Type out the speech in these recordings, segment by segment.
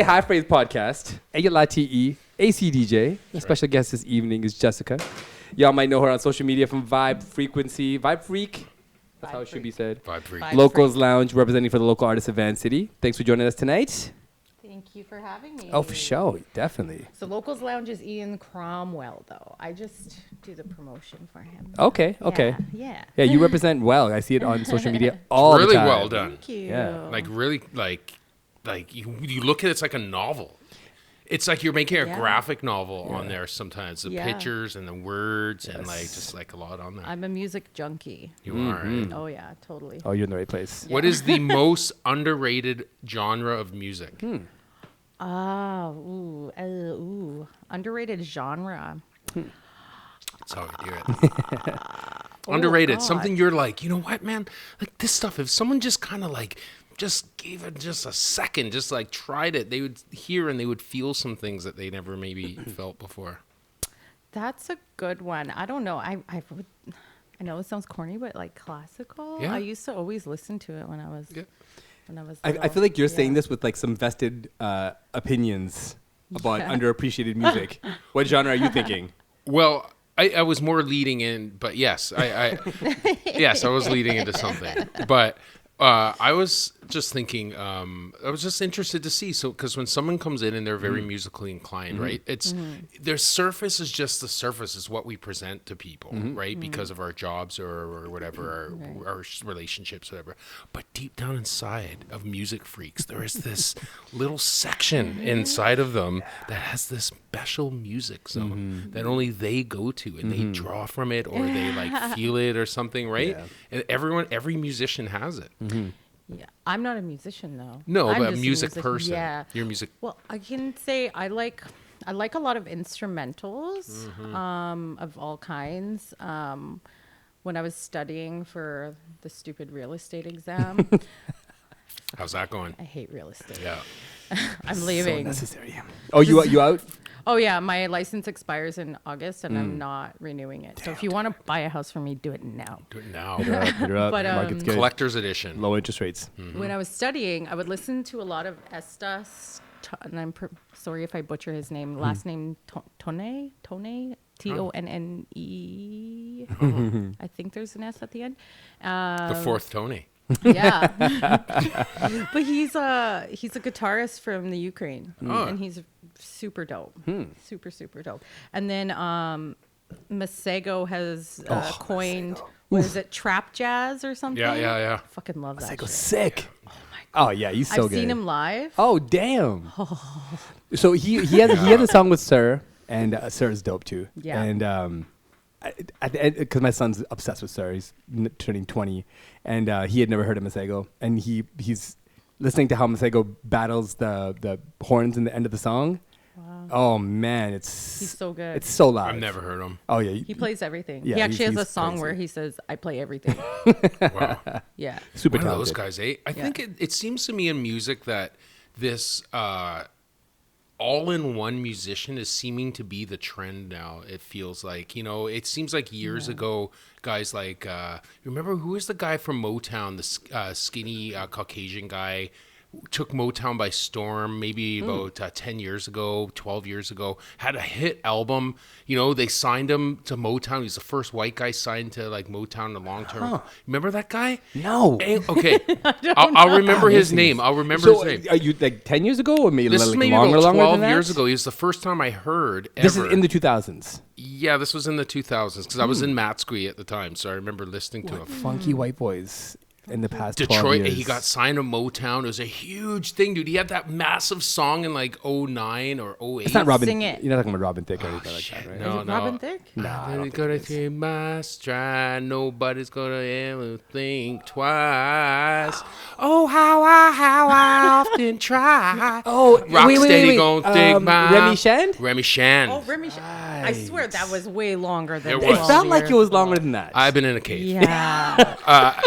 High Praise Podcast. Alite, ACDJ. The special guest this evening is Jessica. Y'all might know her on social media from VibeFreq. That's how it should be said. VibeFreq. Locals Lounge, representing for the local artist of Van City. Thanks for joining us tonight. Thank you for having me. Oh, for sure. Definitely. So Locals Lounge is Ian Cromwell, though. I just do the promotion for him. Okay. Yeah. Yeah, you represent well. I see it on social media all the Really time. well done. Thank you. Yeah. Like really, like you look at it, it's like a novel. It's like you're making a graphic novel on there sometimes. The pictures and the words and like just like a lot on there. I'm a music junkie. You are. Right? Oh, yeah, totally. Oh, you're in the right place. What is the most underrated genre of music? Underrated genre. That's how I do it. Underrated. God. Something you're like, you know what, man? Like this stuff, if someone just kind of like just gave it just a second, just like tried it, they would hear and they would feel some things that they never maybe felt before. That's a good one. I don't know. I know it sounds corny, but like classical. Yeah. I used to always listen to it when I was I feel like you're saying this with like some vested opinions about underappreciated music. What genre are you thinking? Well, I was more leading in, but yes, I was leading into something. But I was just thinking, I was just interested to see. So, because when someone comes in and they're very musically inclined, right? It's their surface is just the surface is what we present to people, right? Because of our jobs or whatever, our relationships, whatever. But deep down inside of music freaks, there is this little section inside of them that has this special music zone that only they go to and they draw from it or they like feel it or something, right? And every musician has it. Yeah, I'm not a musician though. No, I'm but a just music person. Yeah, You're a music. Well, I can say I like a lot of instrumentals of all kinds. When I was studying for the stupid real estate exam, How's that going? I hate real estate. Yeah. I'm leaving. So necessary. Oh, you out? Oh yeah, my license expires in August, and I'm not renewing it. So if you want to buy a house from me, do it now. Do it now. Hit her up. But, Market's good. Collector's edition. Low interest rates. When I was studying, I would listen to a lot of and I'm sorry if I butcher his name. Last name Tonne, Tonne. I think there's an S at the end. The fourth Tony. Yeah, but he's a guitarist from the Ukraine, and he's super dope, super dope. And then Masego has coined what is it, trap jazz or something? Yeah. Fucking love that. Masego's shit. sick. Oh yeah, he's so I've good. seen him live. Oh damn. So he had a song with Sir, and Sir is dope too. Yeah. And because my son's obsessed with Sir, he's turning 20, and he had never heard of Masego, and he's listening to how Masego battles the horns in the end of the song. Wow. Oh man, He's so good. It's so loud. I've never heard him. Oh yeah, He plays everything. Yeah, he actually has he's a song crazy. where he says, "I play everything." Wow. Yeah. super One of talented. those guys, eh? I think it seems to me in music that this all-in-one musician is seeming to be the trend now. It feels like, it seems like years ago, guys like, remember who was the guy from Motown, the skinny Caucasian guy, took Motown by storm maybe about 10 years ago, 12 years ago, had a hit album. They signed him to Motown. He's the first white guy signed to like Motown in the long term. Remember that guy? No. Okay. I'll remember his name. I'll remember his name. Are you like 10 years ago or maybe This like is maybe longer about than 12 that? years ago. He was the first time I heard ever. This is in the 2000s. Yeah, this was in the 2000s because I was in Matsqui at the time, so I remember listening to him. Funky white boys in the past 12 Detroit, years. he got signed to Motown. It was a huge thing, dude. He had that massive song in like 09 or 08. It's not Robin. Sing it. You're not talking about Robin Thicke or anything like that, right? No, Is it Robin Thicke? No, I I'm don't gonna think take my stride. Nobody's gonna ever think twice. Oh, how I often try. Oh, Rocksteady gonna take my Remy Shand? Remy Shand. Oh, Remy. I swear that was way longer than It It was. 12 felt like years it was ago. longer than that. I've been in a cave. Yeah.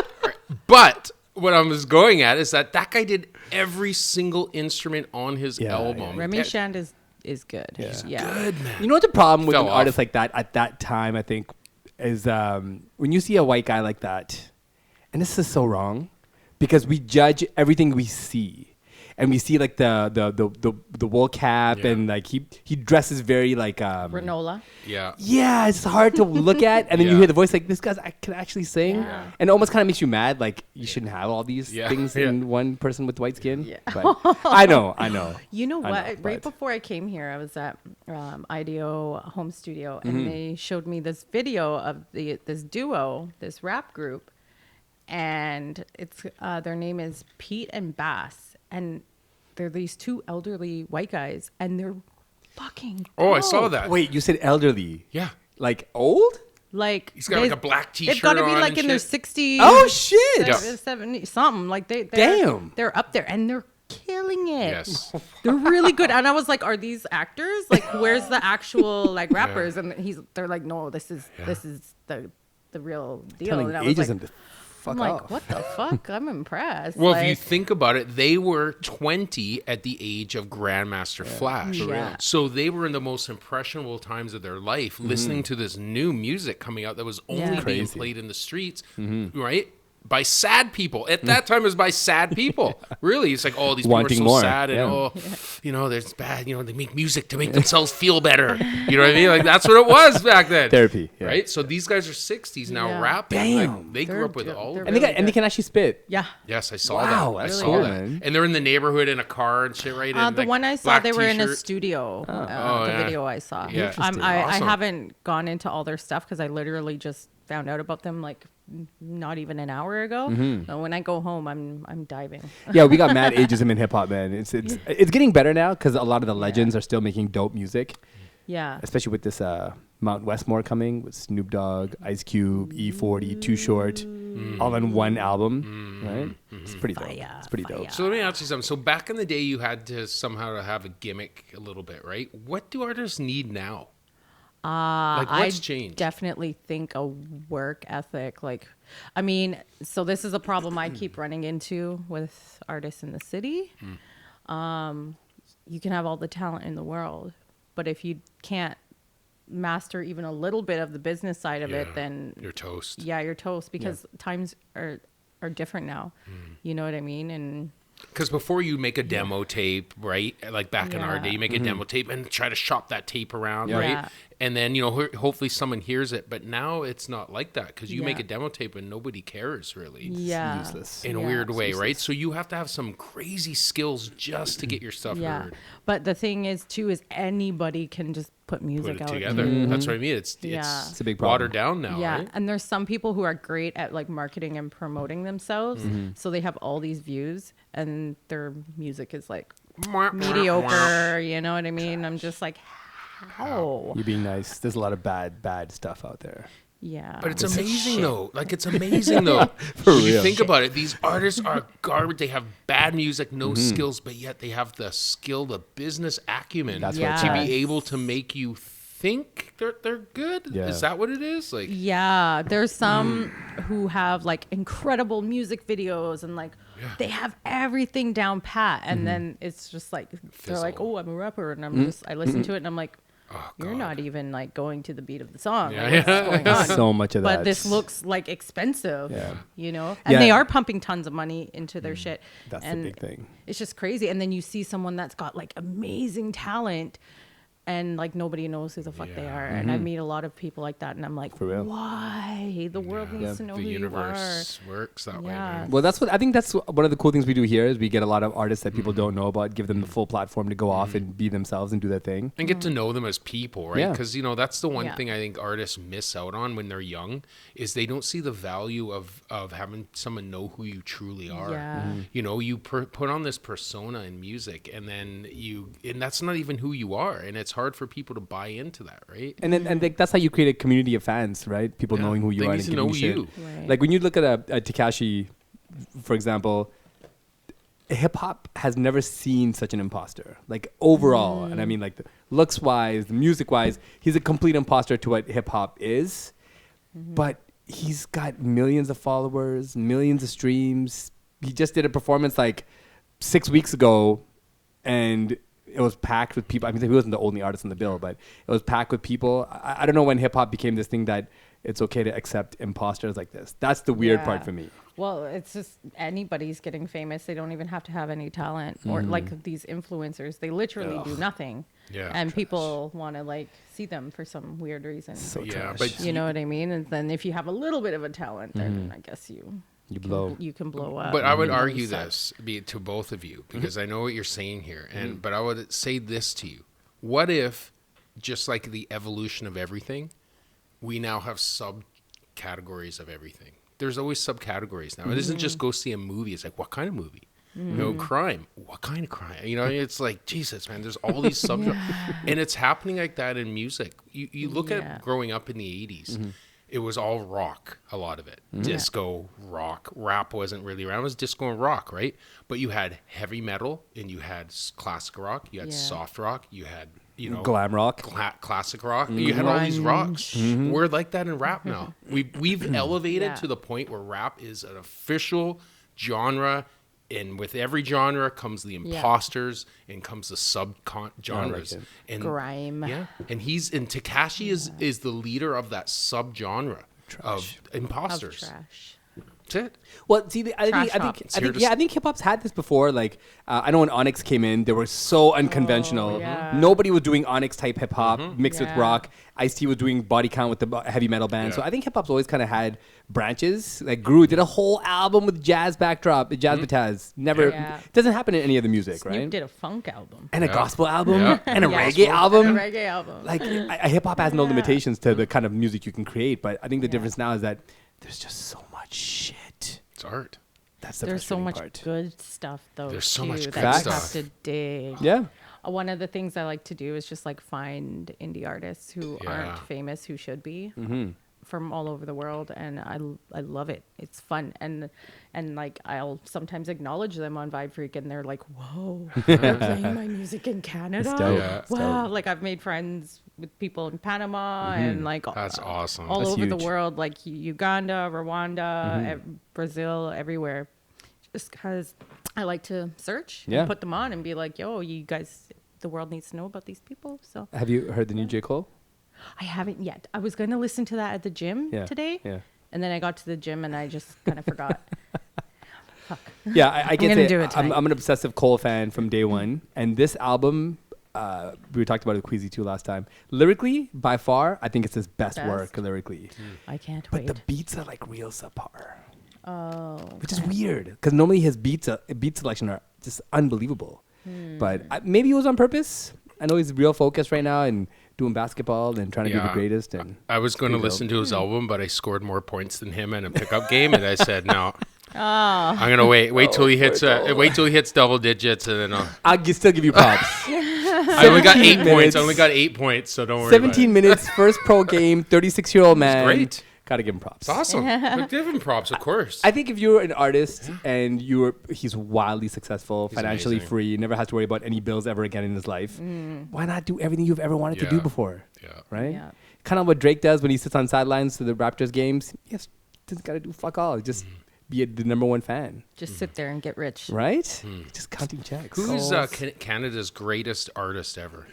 But what I was going at is that guy did every single instrument on his album. Remy Shand is good. Yeah. Good, man. You know what the problem with Fell an off. artist like that at that time, I think, is when you see a white guy like that, and this is so wrong, because we judge everything we see. and we see like the wool cap, and like he dresses very like Granola. Yeah. it's hard to look at, and then you Yeah. hear the voice like, this guy can actually sing, Yeah. and it almost kind of makes you mad, like you shouldn't have all these things in one person with white skin. Yeah. But I know. You know what? know, Right but- before I came here, I was at IDEO Home Studio, and they showed me this video of this duo, this rap group, and it's their name is Pete and Bass, and they're these two elderly white guys, and they're fucking. Oh, I saw dope. that. Wait, you said elderly? Yeah. Like old? Like He's got like a black T-shirt They've got to be on like and in their shit. 60s. Oh shit! Yeah. 70 something like they're Damn. they're up there and they're killing it. Yes. They're really good. And I was like, are these actors? Like, where's the actual like rappers? And they're like, no, this is the real deal. Telling And I was ageism like, to fuck I'm like, off. what the fuck? I'm impressed. Well, like, if you think about it, they were 20 at the age of Grandmaster Flash. For real. So they were in the most impressionable times of their life, Mm-hmm. listening to this new music coming out that was only Yeah. being Crazy. played in the streets, Mm-hmm. right? By sad people. At that time, it was by sad people. Really, it's like, oh, these Wanting people are so more, sad, and yeah. oh, you know, there's bad. You know, they make music to make themselves feel better. You know what I mean? Like that's what it was back then. Therapy, yeah. right? So these guys are 60s now, Yeah. rapping. Like, Damn. they grew They're up with good. all. They're And they really and they can actually spit. yeah. Yes, I saw Wow, that. I that's saw cool, that. man. And they're in the neighborhood in a car and shit, right? And, The like, one I saw, black they were in a t-shirt. studio. Oh, The yeah. video I saw. Yeah. Interesting. I Awesome. haven't gone into all their stuff because I literally just found out about them like not even an hour ago. So when I go home, I'm diving. Yeah, we got mad ageism in hip hop, man. It's getting better now because a lot of the legends are still making dope music, Yeah. especially with this Mount Westmore coming with Snoop Dogg, Ice Cube, E40, Too Short, all in one album, right? It's pretty dope. Fire, It's pretty dope. fire. So let me ask you something. So back in the day, you had to somehow have a gimmick a little bit, right? What do artists need now? Like, what's I changed? definitely think a work ethic. Like, I mean, so this is a problem I keep running into with artists in the city. You can have all the talent in the world, but if you can't master even a little bit of the business side of it, Yeah. then You're toast. yeah, you're toast because times are different now. You know what I mean? And Because before you make a demo tape, right? Like back in our Yeah. day, you make a demo tape and try to shop that tape around, right? Yeah. And then, you know, hopefully someone hears it. But now it's not like that because you make Yeah. a demo tape and nobody cares really. yeah, Useless. In a Yeah. weird way, right? So you have to have some crazy skills just to get your stuff yeah. heard. But the thing is, too, is anybody can just put music Put it out together. That's what I mean. It's Yeah. It's a big problem. watered down now, Yeah, right? and there's some people who are great at like marketing and promoting themselves, so they have all these views, and their music is like mediocre. You know what I mean? I'm just like, how? You're being nice. There's a lot of bad stuff out there. Yeah, But it's amazing though. Like it's amazing though. For When you real. think about it, these artists are garbage. They have bad music, no skills, but yet they have the skill, the business acumen That's what it to takes. be able to make you think they're good. Yeah. Is that what it is? Like Yeah, there's some who have like incredible music videos and like they have everything down pat, and then it's just like they're like, Fizzle. "Oh, I'm a rapper," and I'm just I listen to it and I'm like, oh, "You're God. not even like going to the beat of the song. Yeah, Like, what's yeah. going on?" So much of that. But this looks like expensive, Yeah. you know, and Yeah. they are pumping tons of money into their shit. That's the and big thing. It's just crazy. And then you see someone that's got like amazing talent, and like nobody knows who the fuck they Yeah. are. And I meet a lot of people like that, and I'm like, For real. why? The world needs to know the who universe works that way. Yeah. Man. Well, I think that's one of the cool things we do here is we get a lot of artists that people don't know about, give them the full platform to go off and be themselves and do their thing. And get to know them as people, right? Yeah. Because you know that's the one Yeah. thing I think artists miss out on when they're young is they don't see the value of having someone know who you truly are. Yeah. You know, you put on this persona in music, and then and that's not even who you are, and it's hard for people to buy into that, right? And then like, that's how you create a community of fans, right? People Yeah. knowing who you They are need and to giving know shit. you. Right. Like when you look at a Tekashi, for example, hip hop has never seen such an imposter. Like overall, and I mean like the looks wise, the music wise, he's a complete imposter to what hip hop is. But he's got millions of followers, millions of streams. He just did a performance like 6 weeks ago, and it was packed with people. I mean, he wasn't the only artist on the bill, but it was packed with people. I don't know when hip hop became this thing that it's okay to accept imposters like this. That's the weird part for me. Well, it's just anybody's getting famous. They don't even have to have any talent. Or like these influencers, they literally do nothing. Yeah. And people want to like see them for some weird reason. So trash. but You know what I mean? And then if you have a little bit of a talent, then I guess you blow. You can blow up. But I would argue this to both of you, because I know what you're saying here. And but I would say this to you. What if, just like the evolution of everything, we now have subcategories of everything? There's always subcategories now. It isn't just go see a movie. It's like, what kind of movie? You know, crime. What kind of crime? You know, it's like, Jesus, man, there's all these subgenres. And it's happening like that in music. You look at growing up in the 80s. It was all rock, a lot of it. Disco, rock. Rap wasn't really around. It was disco and rock, right? But you had heavy metal, and you had classic rock. You had soft rock. You had, you know, Glam rock. Classic rock. You had all these rocks. We're like that in rap now. We've elevated to the point where rap is an official genre. And with every genre comes the imposters and comes the sub-genres. And grime. Yeah. And Tekashi is the leader of that sub-genre of imposters. Of trash. That's it. Well, see, I think hip hop's had this before. Like, I know when Onyx came in, they were so unconventional. Nobody was doing Onyx type hip hop mixed with rock. Ice-T was doing Body Count with the heavy metal band. So I think hip hop's always kind of had branches. Like Guru did a whole album with jazz backdrop, jazz bataz. Never doesn't happen in any of the music, right? Snoop did a funk album and a gospel album and a reggae album. And a reggae album. Like hip hop has no limitations to the kind of music you can create. But I think the difference now is that there's just so much shit. It's art. That's the There's so much part. good stuff though. There's so much good that you stuff. have to dig. Yeah. One of the things I like to do is just like find indie artists who aren't famous, who should be, from all over the world, and I love it. It's fun, and like I'll sometimes acknowledge them on VibeFreq, and they're like, "Whoa, they're playing my music in Canada! Dope. Wow!" Like I've made friends with people in Panama and like That's awesome. all That's over huge. the world, like Uganda, Rwanda, Brazil, everywhere. Just because I like to search and put them on and be like, "Yo, you guys, the world needs to know about these people." So Have you heard the new J. Cole? I haven't yet. I was going to listen to that at the gym today. Yeah. And then I got to the gym and I just kind of forgot. Fuck. Yeah, I get gonna it. do it tonight. I'm an obsessive Cole fan from day one. And this album, we talked about it with Queasy too last time. Lyrically, by far, I think it's his best work lyrically. I can't But wait. the beats are like real subpar. Oh. Which is weird. Because normally his beat selection are just unbelievable. But maybe it was on purpose. I know he's real focused right now and doing basketball and trying to be the greatest. And I was going to listen to his album, but I scored more points than him in a pickup game, and I said no. I'm gonna wait till he hits double digits, and then I'll still give you props. I only got 8 points. I only got 8 points, so don't worry. 17 minutes, first pro game, 36-year-old man. Great. Gotta give him props. It's awesome. Give him props, of course. I think if you're an artist and he's wildly successful, financially amazing. free, never has to worry about any bills ever again in his life, why not do everything you've ever wanted to do before? Yeah. Right? Yeah. Kind of what Drake does when he sits on sidelines to the Raptors games. He doesn't got to do fuck all. Just be the number one fan. Just sit there and get rich. Right? Just counting checks. Who's Canada's greatest artist ever?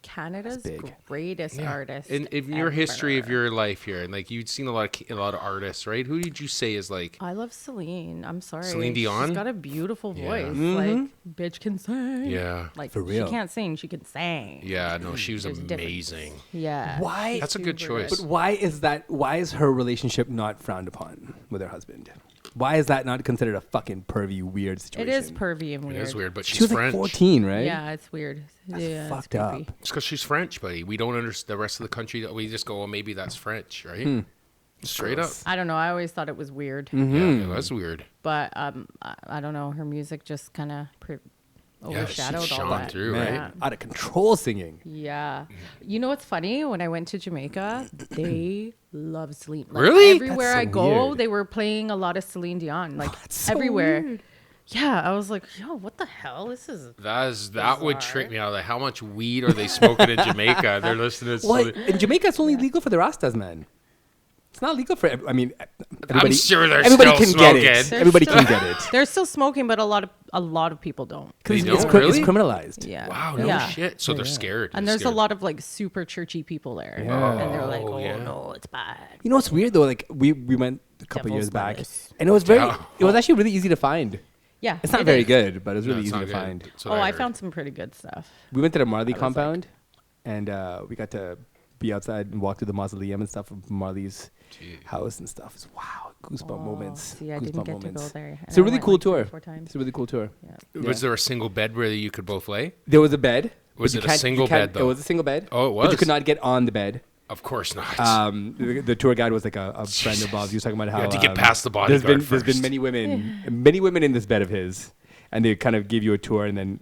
Canada's big. greatest artist. In your ever. history of your life here, and like you'd seen a lot of artists, right? Who did you say is like? I love Celine. I'm sorry. Celine Dion? She's got a beautiful voice. Mm-hmm. Like, bitch can sing. Yeah. Like, For real. she can't sing. She can sing. Yeah, no, she was There's a difference. amazing. Yeah. Why? That's a good Super choice. But why is that? Why is her relationship not frowned upon with her husband? Why is that not considered a fucking pervy, weird It situation? is pervy and It weird. is weird, but She she's was French. like 14, right? Yeah, it's weird. That's yeah, fucked it's up. creepy. It's because she's French, buddy. We don't understand the rest of the country. We just go, well, maybe that's French, right? Straight up. I don't know. I always thought it was weird. Yeah, it was weird. But I don't know. Her music just kind of overshadowed she all shone that. through, Man, right? out of control singing. Yeah. You know what's funny? When I went to Jamaica, they love Celine. Like, Really? Everywhere That's so I go, weird. they were playing a lot of Celine Dion. Like That's so everywhere. weird. Yeah, I was like, yo, what the hell? This is That would trick me out. Like, how much weed are they smoking in Jamaica? They're listening to What? Celine. In Jamaica, it's only legal for the Rastas, man. It's not legal for. I mean, everybody, sure they're everybody still can get it. smoking. Everybody can get it. They're still smoking, but a lot of a lot of people don't. They Because don't really? it's criminalized. Yeah. Wow, no Yeah. shit. So they're scared. And They're there's a scared. lot of like super churchy people there. Yeah. And they're like, Oh, oh, yeah. no, it's bad. You know what's weird though? Like we went a couple Devil's years back, lettuce. and it was it was actually really easy to find. Yeah. It's not it very is. good, but it was No, really it's easy not to good. find. That's what Oh, I heard. found some pretty good stuff. We went to the Marley I was compound, and we got to be outside and walk through the mausoleum and stuff of Marley's Jeez. house and stuff. It's wow, goosebump Oh, moments. See, I goosebump didn't get moments. to go there. It's a And I really went, cool like, 3 or tour. 4 times. It's a really cool tour. Yeah. Was there a single bed where you could both lay? There was a bed. Was but it a you can't- single you can't- bed, though? It was a single bed. Oh, it But you was? could not get on the bed. Of course not. The tour guide was like a friend of Bob's. He was talking about how had to get past the there's bodyguard been first. many women in this bed of his, and they kind of give you a tour, and then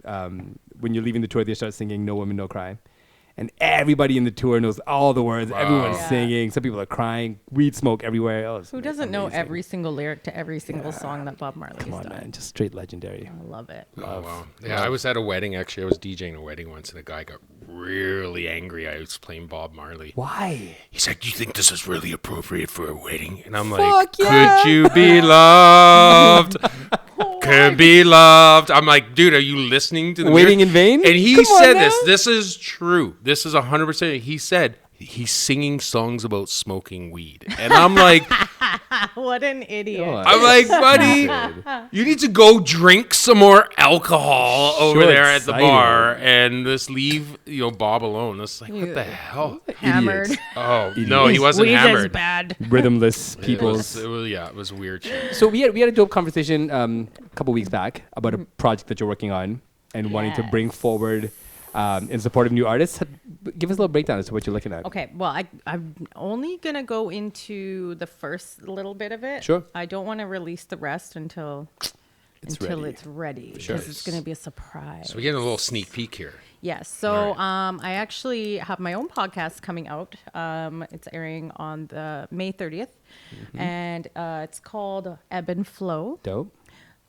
when you're leaving the tour, they start singing "No Woman, No Cry," and everybody in the tour knows all the words. Wow. Everyone's Yeah. singing. Some people are crying. Weed smoke everywhere. Oh, it's Who doesn't know amazing. every single lyric to every single song that Bob Marley's Come on, done? man, just straight legendary. I love it. Oh, wow. Yeah, I was at a wedding, actually. I was DJing a wedding once, and a guy got really angry. I was playing Bob Marley. Why? He's like, do you think this is really appropriate for a wedding? And I'm like, Fuck yeah. could you be loved? Could be loved. I'm like, dude, are you listening to the Waiting lyrics? in vain? And he Come on said now. this. This is true. This is 100%. He said he's singing songs about smoking weed. And I'm like, What an idiot. Oh, I'm like, buddy, you need to go drink some more alcohol over Sure there at the excited. bar and just leave, Bob alone. It's like, what the hell? Hammered. Oh, no, he wasn't Weed is hammered. bad. Rhythmless It peoples. was weird shit. So we had a dope conversation a couple weeks back about a project that you're working on and wanting to bring Yes. forward in support of new artists. Give us a little breakdown as to what you're looking at. Okay, well, I'm only going to go into the first little bit of it. Sure. I don't want to release the rest until It's ready. ready. It's ready. Sure. Because it's going to be a surprise. So we get a little sneak peek here. Yes. So I actually have my own podcast coming out. It's airing on the May 30th. And it's called Ebb and Flow. Dope.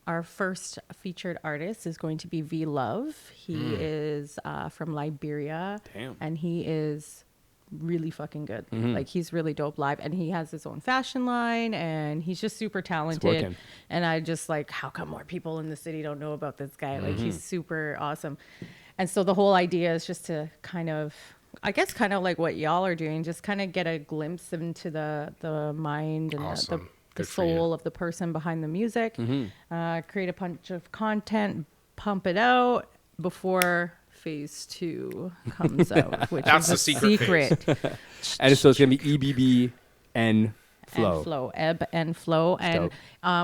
Our first featured artist is going to be V Love. He is from Liberia. Damn. And he is really fucking good. Like, he's really dope live. And he has his own fashion line. And he's just super talented. working. And I just like, how come more people in the city don't know about this guy? Like, he's super awesome. And so the whole idea is just to kind of, I guess, kind of like what y'all are doing, just kind of get a glimpse into the mind and Awesome. the Good for you. soul of the person behind the music. Create a bunch of content, pump it out before phase 2 comes out, which That's is a the secret secret. And so it's going to be EBB and Flow. And Flow, Ebb and Flow. And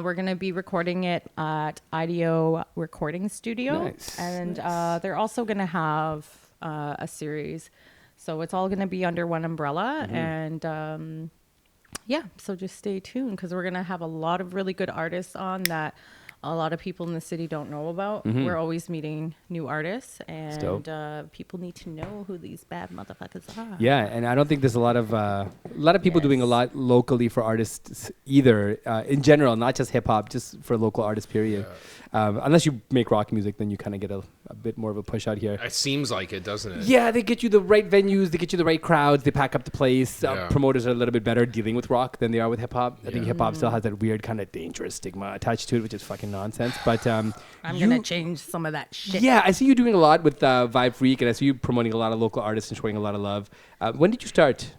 we're going to be recording it at IDEO Recording Studio. Nice, And they're also going to have a series. So it's all going to be under one umbrella. And yeah, so just stay tuned because we're going to have a lot of really good artists on that a lot of people in the city don't know about. We're always meeting new artists, dope. and people need to know who these bad motherfuckers are. Yeah, and I don't think there's a lot of people doing a Yes. lot locally for artists either. In general, not just hip hop, just for local artists. Period. Unless you make rock music, then you kind of get a bit more of a push out here. It seems like it, doesn't it? Yeah, they get you the right venues, they get you the right crowds, they pack up the place. Yeah. Promoters are a little bit better dealing with rock than they are with hip hop. I think Yeah. hip hop still has that weird kind of dangerous stigma attached to it, which is fucking nonsense. But I'm going to change some of that shit. yeah, I see you doing a lot with VibeFreq, and I see you promoting a lot of local artists and showing a lot of love. When did you start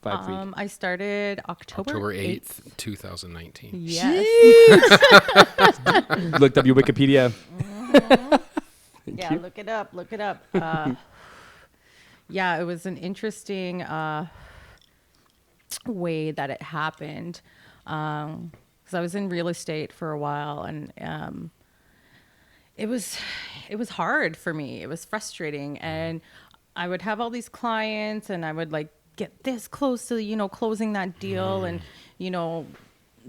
VibeFreq? I started October 8th, 2019. Yes. Looked up your Wikipedia. Yeah, look it up. Look it up. Yeah, it was an interesting way that it happened. Because I was in real estate for a while, and it was hard for me. It was frustrating, and I would have all these clients, and I would like get this close to closing that deal, and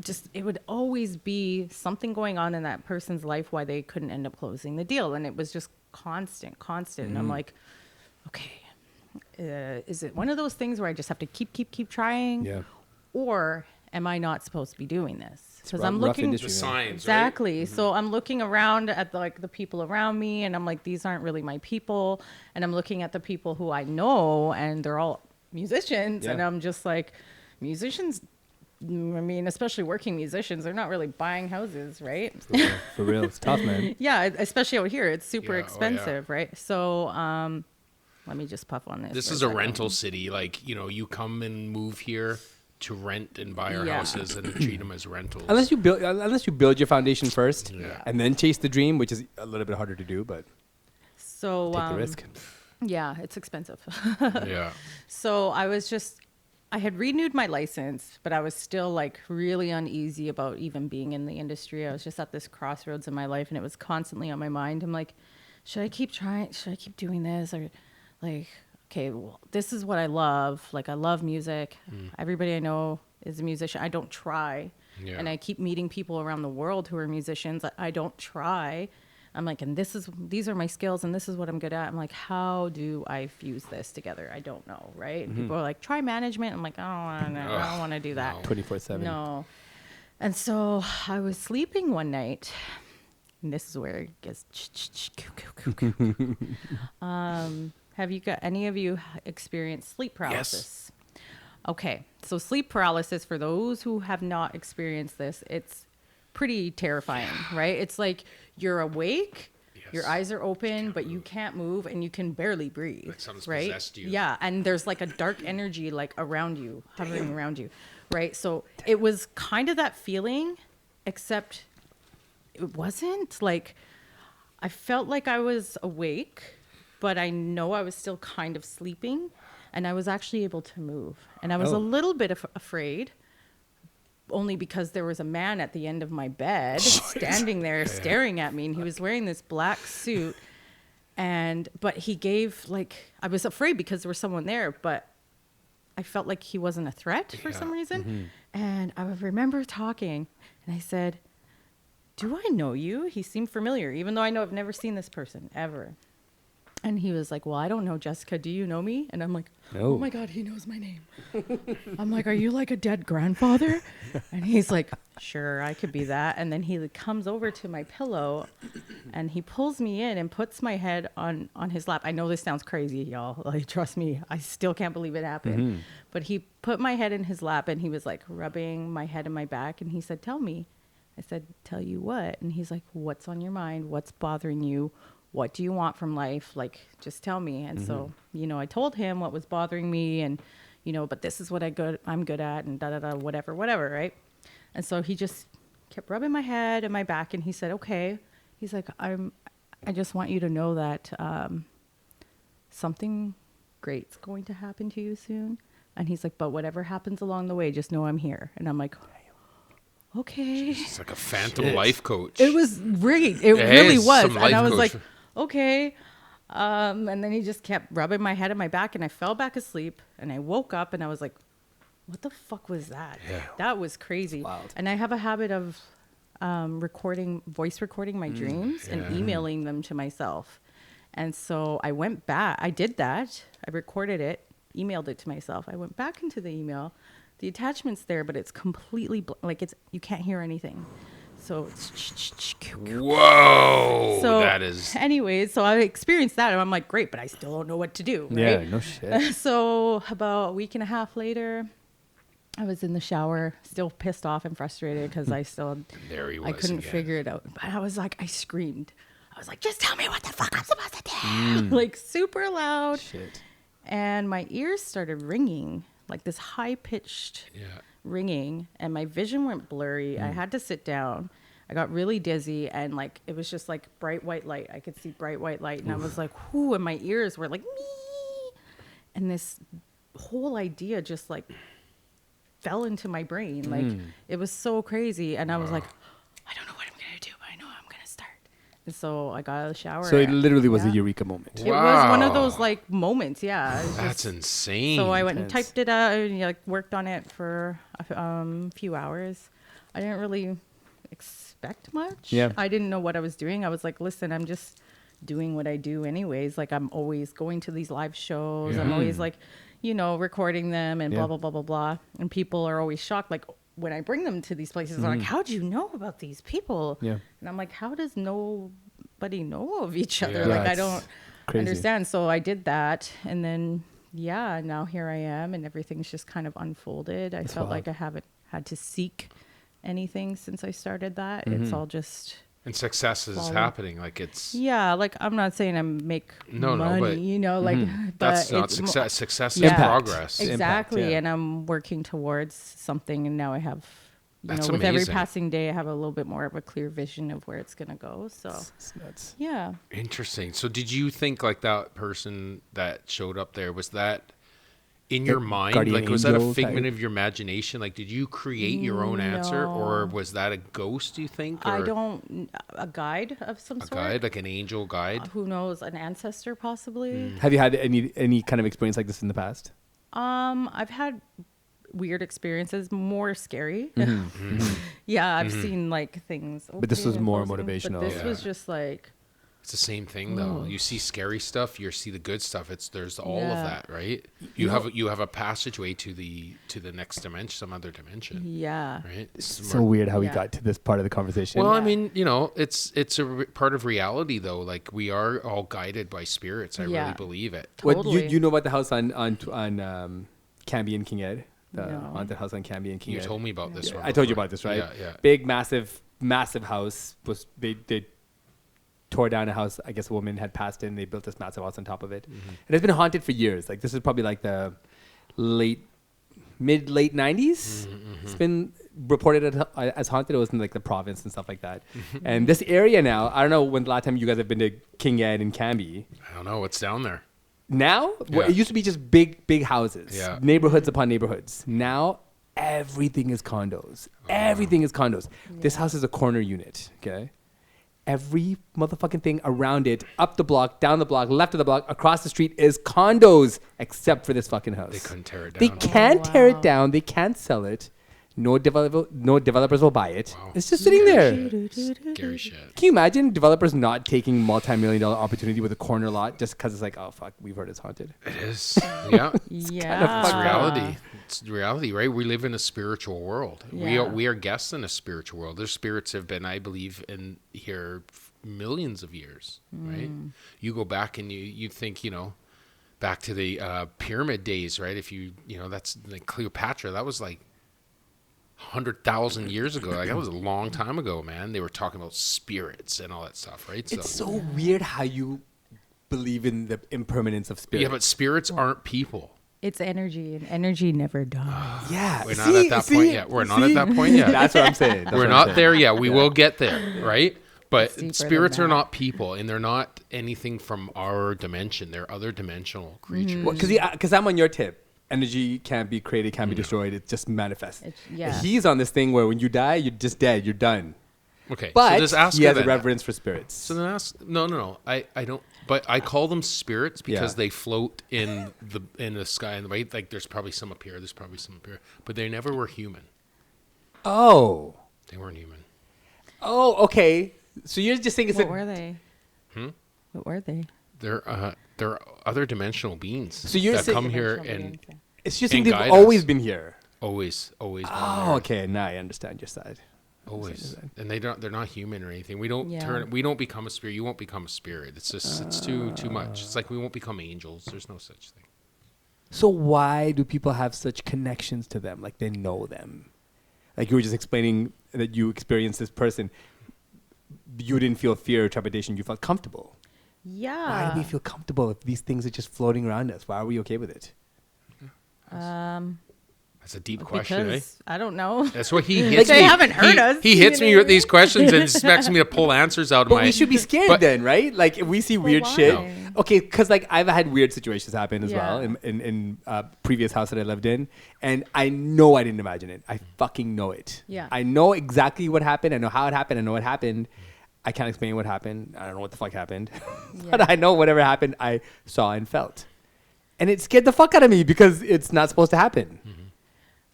just it would always be something going on in that person's life why they couldn't end up closing the deal, and it was just constant. And I'm like, okay, is it one of those things where I just have to keep trying, Yeah. or am I not supposed to be doing this? Because I'm rough looking industry, The man. signs, exactly. So I'm looking around at the people around me, and I'm like, these aren't really my people. And I'm looking at the people who I know, and they're all musicians, and Yeah. I'm just like, musicians mean, especially working musicians, they're not really buying houses, right? For real. It's tough, man. Yeah, especially out here, it's super Yeah, oh, yeah. expensive, right? So, let me just puff on this. This for is a second. rental city. Like, you come and move here to rent and buy our Yeah. houses and treat them as rentals. Unless you build your foundation first, Yeah. and then chase the dream, which is a little bit harder to do, but So, take the risk. yeah, it's expensive. Yeah. So I had renewed my license, but I was still like really uneasy about even being in the industry. I was just at this crossroads in my life, and it was constantly on my mind. I'm like, should I keep trying? Should I keep doing this? Or like, okay, well, this is what I love. Like, I love music. Everybody I know is a musician. I don't try. Yeah. And I keep meeting people around the world who are musicians. I don't try. I'm like, and these are my skills, and this is what I'm good at. I'm like, how do I fuse this together? I don't know, right? And people are like, try management. I'm like, I don't want to do that. 24/7. No. And so I was sleeping one night, and this is where it gets. Have you got any of you experienced sleep paralysis? Okay, so sleep paralysis, for those who have not experienced this, it's pretty terrifying, right? It's like you're awake, your eyes are open, but you can't move and you can barely breathe, Like something's right? possessed you. Yeah, and there's like a dark energy like around you, hovering around you, right? So it was kind of that feeling, except it wasn't. Like, I felt like I was awake, but I know I was still kind of sleeping, and I was actually able to move. And I was a little bit afraid, only because there was a man at the end of my bed standing there staring at me, and he was wearing this black suit. But he gave, like, I was afraid because there was someone there, but I felt like he wasn't a threat for some reason. And I remember talking, and I said, do I know you? He seemed familiar, even though I know I've never seen this person ever. And he was like, well, I don't know, Jessica. Do you know me? And I'm like, No. oh my God, he knows my name. I'm like, are you like a dead grandfather? And he's like, sure, I could be that. And then he like, comes over to my pillow, and he pulls me in and puts my head on his lap. I know this sounds crazy, y'all. Like, trust me, I still can't believe it happened. But he put my head in his lap, and he was like rubbing my head and my back. And he said, tell me. I said, tell you what? And he's like, what's on your mind? What's bothering you? What do you want from life? Like, just tell me. And so, I told him what was bothering me, and, but this is what I'm good at, and whatever, right? And so he just kept rubbing my head and my back, and he said, okay. He's like, I just want you to know that something great's going to happen to you soon. And he's like, but whatever happens along the way, just know I'm here. And I'm like, okay. It's like a phantom life coach. It was great. It really was. And I was like, okay. And then he just kept rubbing my head and my back, and I fell back asleep, and I woke up, and I was like, what the fuck was that? Yeah. That was crazy. Wild. And I have a habit of voice recording my dreams and emailing them to myself. And so I went back. I did that. I recorded it, emailed it to myself. I went back into the email. The attachment's there, but it's completely you can't hear anything. So it's Whoa. so that is. anyways, so I experienced that, and I'm like, great, but I still don't know what to do. Right? Yeah, no shit. So about a week and a half later, I was in the shower, still pissed off and frustrated because I There he was I couldn't again. figure it out. But I was like, I screamed. I was like, just tell me what the fuck I'm supposed to do. Like, super loud. Shit. And my ears started ringing, like this high-pitched ringing, and my vision went blurry. I had to sit down. I got really dizzy, and like it was just like bright white light. I could see bright white light, and I was like, whoo, and my ears were like, me. And this whole idea just like fell into my brain. Like, it was so crazy. And I was like, I don't know what I'm going to do, but I know I'm going to start. And so I got out of the shower. So it literally was a Yeah. eureka moment. It was one of Wow. those like moments. Yeah. It was That's just- insane. So I went and Intense. typed it out and like worked on it for a few hours. I didn't really expect much. Yeah. I didn't know what I was doing. I was like, listen, I'm just doing what I do anyways. Like, I'm always going to these live shows. I'm always like, recording them and blah, blah, blah, blah, blah. And people are always shocked. Like, when I bring them to these places, they're like, how'd you know about these people? Yeah. And I'm like, how does nobody know of each other? Yeah. Like, I It's don't crazy. understand. So I did that. And then, now here I am, and everything's just kind of unfolded. I felt wild. like I haven't had to seek anything since I started that. It's all just And success is happening. Like it's like I'm not saying I make money, but you know, like that's but not it's success. Success is Impact. progress. exactly, Impact, yeah. and I'm working towards something, and now I have, That's with every amazing. passing day, I have a little bit more of a clear vision of where it's gonna go. So It's nuts. yeah, Interesting. So did you think like that person that showed up there, was that in your mind? guardian Like, was that a angel figment type? of your imagination? Like, did you create your own answer, or No. was that a ghost, do you think? Or I don't a guide of some a sort. guide, like an angel guide? Who knows, an ancestor possibly. Have you had any kind of experience like this in the past? I've had weird experiences, more scary. Yeah, I've seen like things. But this was opening and more closing, motivational. But this Yeah. was just like, It's the same thing though. You see scary stuff, you see the good stuff. There's all of Yeah. that, right? You have a passageway to the next dimension, some other dimension, yeah. right? So weird how we Yeah. got to this part of the conversation. Well, I Yeah. mean, it's a part of reality though. Like we are all guided by spirits. I really Yeah. believe it. What Totally. you know about the house on Cambie and King Ed, the No. haunted house on Cambie and King You Ed. told me about this one. I told you before. about this, right? Yeah. Big, massive house. Was they tore down a house? I guess a woman had passed in. They built this massive house on top of it, and it's been haunted for years. Like this is probably like the late 90s. It's been reported as haunted. It was in like the province and stuff like that. And this area now, I don't know when the last time you guys have been to King Ed and Cambie. I don't know what's down there. Now, Yeah. it used to be just big houses, Yeah. neighborhoods upon neighborhoods. Now, everything is condos. Everything is condos. This house is a corner unit, okay? Every motherfucking thing around it, up the block, down the block, left of the block, across the street is condos, except for this fucking house. They couldn't tear it They down. can't tear wow. it down. They can't sell it. No developers will buy it. Wow. It's just sitting there. Scary shit. Can you imagine developers not taking multi-million-dollar opportunity with a corner lot just because it's like, oh fuck, we've heard it's haunted. It is. Yeah. Yeah. It's reality. It's reality, right? We live in a spiritual world. Yeah. We are guests in a spiritual world. Their spirits have been, I believe, in here millions of years, right? You go back and you think, back to the pyramid days, right? If that's like Cleopatra, that was like 100,000 years ago. Like that was a long time ago, man. They were talking about spirits and all that stuff, right? It's so weird how you believe in the impermanence of spirit. yeah, but spirits aren't people. It's energy, and energy never dies. yeah, We're not at that point yet. We're not at that point yet. That's what I'm saying. That's We're what I'm not saying. there yet. We will get there, right? But It's deeper than spirits are that. not people, and they're not anything from our dimension. They're other dimensional creatures. Because I'm on your tip. Energy can't be created, can't be destroyed. It just manifests. Yeah. He's on this thing where when you die, you're just dead. You're done. Okay, But so just ask he her has a then. reverence for spirits. So then ask. No. I don't. But I call them spirits because Yeah. they float in the sky, and right, like there's probably some up here. There's probably some up here, but they never were human. Oh. They weren't human. Oh, okay. So you're just saying it's What were they? What were they? They're other dimensional beings. So you're that saying- come here Dimensional and beings, it's just and they've guide always us. been here. always been Oh, there. okay. Now I understand your side. Always, and they're not human or anything. We don't Yeah. we don't become a spirit. You won't become a spirit. It's just it's too much. It's like we won't become angels. There's no such thing. So why do people have such connections to them? Like they know them. Like you were just explaining that you experienced this person. You didn't feel fear or trepidation. You felt comfortable. Yeah. Why do we feel comfortable if these things are just floating around us? Why are we okay with it? That's a deep question, eh? Because I don't know. That's what he hits They me. haven't heard us, He you hits me know? with these questions and expects me to pull answers out of But my. we should be scared but- then, right? Like if we see weird shit. why? Okay, because like I've had weird situations happen as well Yeah. in previous house that I lived in, and I know I didn't imagine it. I fucking know it. Yeah. I know exactly what happened. I know how it happened. I know what happened. I can't explain what happened. I don't know what the fuck happened, but Yeah. I know whatever happened, I saw and felt, and it scared the fuck out of me because it's not supposed to happen.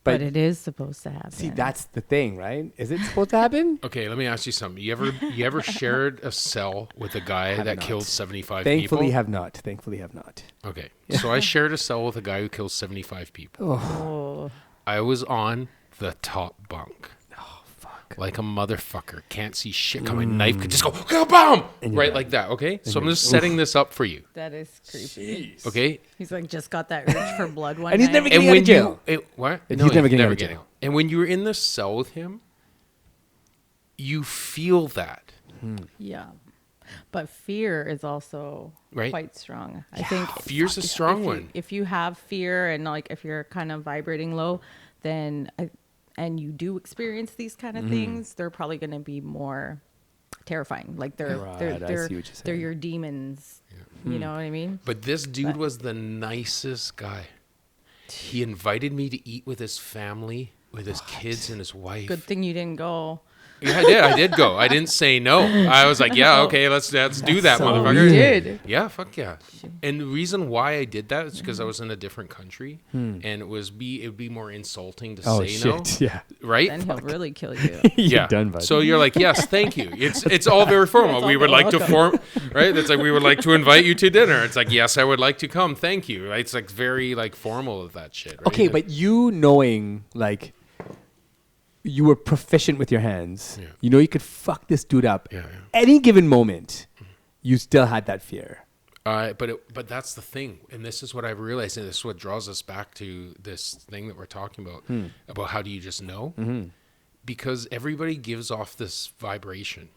But it is supposed to happen. See, that's the thing, right? Is it supposed to happen? Okay, let me ask you something. You ever shared a cell with a guy Have that not. killed 75 Thankfully, people? have not. Thankfully, have not. Okay, so I shared a cell with a guy who kills 75 people. Oh, I was on the top bunk. Oh fuck. Like a motherfucker. Can't see shit coming. Knife could just go, kaboom! And you're Right done. like that, okay? So I'm you're- just setting this up for you, that is creepy. okay? He's like just got that urge for blood one And he's night. never And getting out when of jail. what? And he's never getting out of jail. And when you're in the cell with him, you feel that. Yeah. But fear is also Right. quite strong. I think Fear's a strong one. If you have fear and like if you're kind of vibrating low, then and you do experience these kind of things, they're probably going to be more terrifying. Like Right, I see what you're they're saying. your demons. You know what I mean? But this dude was the nicest guy. He invited me to eat with his family, with his kids and his wife. Good thing you didn't go. Yeah, I did go. I didn't say no. I was like, yeah, okay, let's do that, so motherfucker. weird. You did. Yeah, fuck yeah. And the reason why I did that is because I was in a different country, and it would be more insulting to Oh say shit! no, Yeah. right? Then he'll really kill you. You're done, bud. So you're like, yes, thank you. It's all very formal. We would like to right? It's like we would like to invite you to dinner. It's like, yes, I would like to come. Thank you. Right? It's like very like formal of that shit. Right? Okay, but you knowing like you were proficient with your hands, Yeah. you know you could fuck this dude up. Yeah. Any given moment, you still had that fear. But that's the thing, and this is what I've realized, and this is what draws us back to this thing that we're talking about how do you just know? Because everybody gives off this vibration,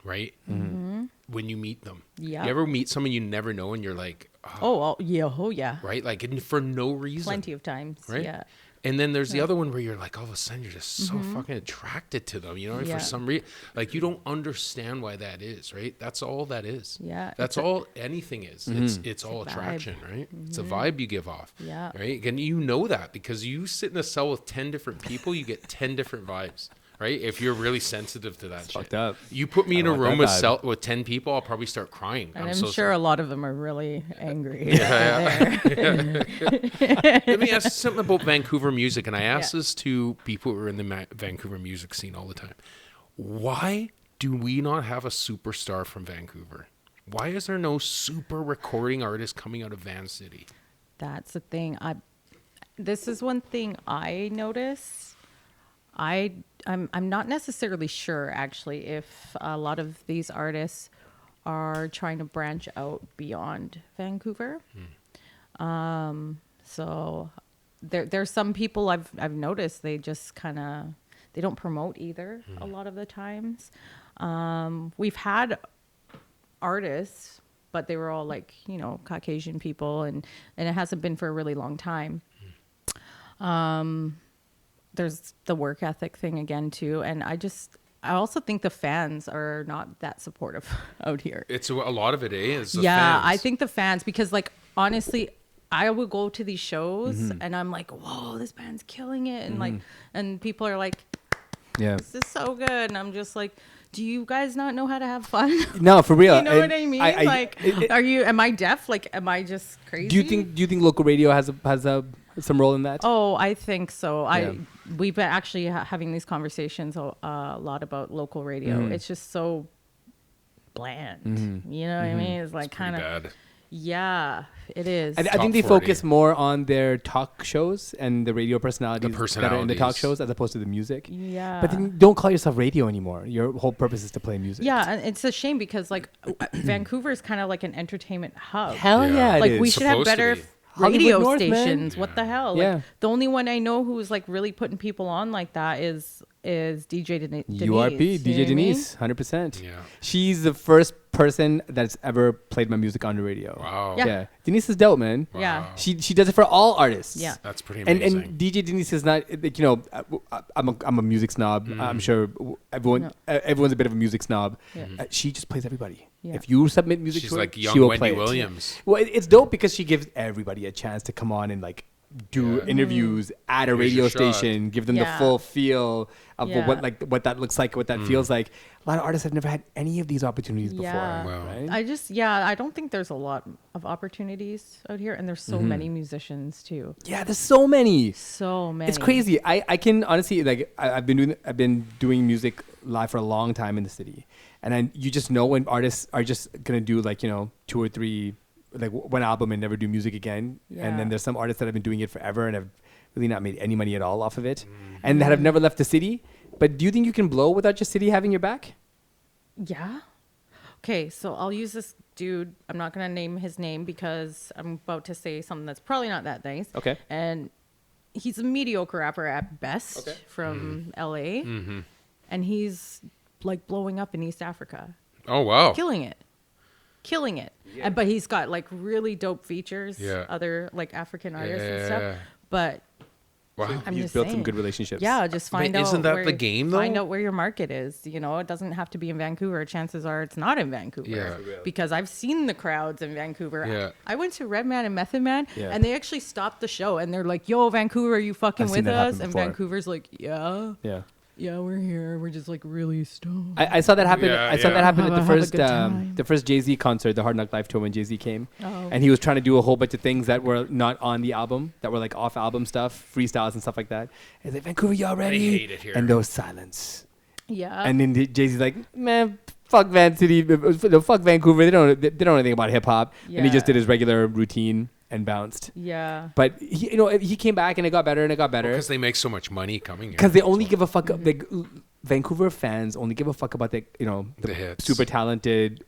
right? When you meet them, Yeah. You ever meet someone you never know, and you're like, Oh yeah. right, like and for no reason, Plenty of times. right? Yeah. And then there's the other one where you're like, all of a sudden you're just so fucking attracted to them, you know, Yeah. for some reason, like you don't understand why that is, right? That's all that is. Yeah, That's all anything is. It's all a vibe. attraction, right? It's a vibe you give off. Yeah. Right. And you know that because you sit in a cell with 10 different people, you get 10 different vibes. Right, if you're really sensitive to that shit. Fucked up. You put me in a don't room want that with 10 people, I'll probably start crying. And I'm so sure a lot of them are really angry. Let me ask you something about Vancouver music, and I ask this to people who are in the Vancouver music scene all the time. Why do we not have a superstar from Vancouver? Why is there no super recording artist coming out of Van City? That's the thing. This is one thing I notice. I'm not necessarily sure actually if a lot of these artists are trying to branch out beyond Vancouver. So there's some people I've noticed they just kind of they don't promote either a lot of the times. We've had artists, but they were all like, you know, Caucasian people, and it hasn't been for a really long time. There's the work ethic thing again too, and I also think the fans are not that supportive out here. It's a lot of it, is the Yeah, fans. I think the fans, because like honestly, I will go to these shows and I'm like, whoa, this band's killing it, and like, and people are like, Yeah. this is so good, and I'm just like, do you guys not know how to have fun? No, for real. You know what I mean? I- Am I deaf? Like, am I just crazy? Do you think local radio has some role in that? Oh, I think so. Yeah. We've been actually having these conversations a lot about local radio. It's just so bland. You know what I mean? It's like kind of bad. yeah, it is. I think they 40. focus more on their talk shows and the radio personalities, that are in the talk personalities. shows as opposed to the music. Yeah. But then don't call yourself radio anymore. Your whole purpose is to play music. Yeah, and it's a shame because like Vancouver is kind of like an entertainment hub. Hell Yeah. yeah, it Like is. we should have Supposed to better be. radio Hollywood North, man. stations. What the hell? Like, Yeah. the only one I know who's like really putting people on like that is DJ Denise. URP, you know what DJ I mean? Denise, 100%. Yeah. She's the first person that's ever played my music on the radio. Wow. Yeah. Denise is dope, man. Yeah. She does it for all artists. Yeah. That's pretty And amazing. DJ Denise is not like, you know, I'm a music snob. I'm sure everyone's a bit of a music snob. Yeah. She just plays everybody. Yeah. If you submit music She's to her, like she young will Wendy play it. Williams. Well, it's dope because she gives everybody a chance to come on and like do Yeah. interviews at a Here's radio your shot. station, give them the Yeah. full feel of Yeah. what that looks like, what that feels like. A lot of artists have never had any of these opportunities before. Yeah. Wow. Right? I don't think there's a lot of opportunities out here, and there's so many musicians too. Yeah, there's so many. So many. It's crazy. I can honestly like I've been doing music live for a long time in the city, and you just know when artists are just gonna do like, you know, 2 or 3 like one album and never do music again, Yeah. and then there's some artists that have been doing it forever and have really not made any money at all off of it, and that have never left the city. But do you think you can blow without your city having your back? Yeah. Okay, so I'll use this dude. I'm not gonna name his name because I'm about to say something that's probably not that nice. Okay. And he's a mediocre rapper at best from LA, and he's like blowing up in East Africa, Oh wow. killing it. But he's got like really dope features, other like African artists and stuff. But Wow. I'm You've just built saying, some good relationships. Yeah, just find out. isn't that where, the game, though? Find out where your market is. You know, it doesn't have to be in Vancouver. Chances are it's not in Vancouver. Yeah. Because I've seen the crowds in Vancouver. Yeah. I went to Redman and Method Man, Yeah. and they actually stopped the show, and they're like, "Yo, Vancouver, are you fucking I've seen with that us?" happen And before. Vancouver's like, "Yeah, Yeah. yeah, we're here. We're just like really stoned." I saw that happen. Yeah, I saw yeah. that happen at Have the a first good time. the first Jay-Z concert, the Hard Knock Live tour when Jay-Z came, Oh. and he was trying to do a whole bunch of things that were not on the album, that were like off album stuff, freestyles and stuff like that. And like, Vancouver, y'all ready? hate it here. And there was silence. Yeah. And then Jay-Z's like, man, fuck Van City, fuck Vancouver. They don't know anything about hip hop. And he just Yeah. did his regular routine and bounced. yeah. But he came back and it got better and it got better. Because they make so much money coming here. Because they only give a fuck. Like, Vancouver fans only give a fuck about the The hits. super talented,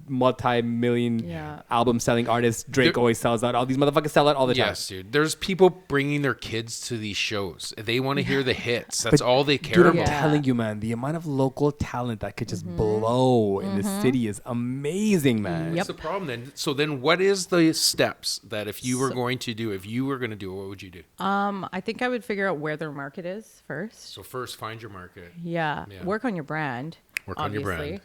multi-million Yeah. album selling artists. Drake They're- always sells out. All these motherfuckers sell out all the time. Yes, dude. There's people bringing their kids to these shows. They want to hear the hits. That's But, all they care Dude, I'm about. Yeah. telling you, man, the amount of local talent that could just Mm-hmm. blow in the city is amazing, man. What's the problem then? So then what is the steps that if you were going to do it, what would you do? I think I would figure out where their market is first. So first find your market. Yeah. Yeah. Work on your brand. Work on your obviously. brand.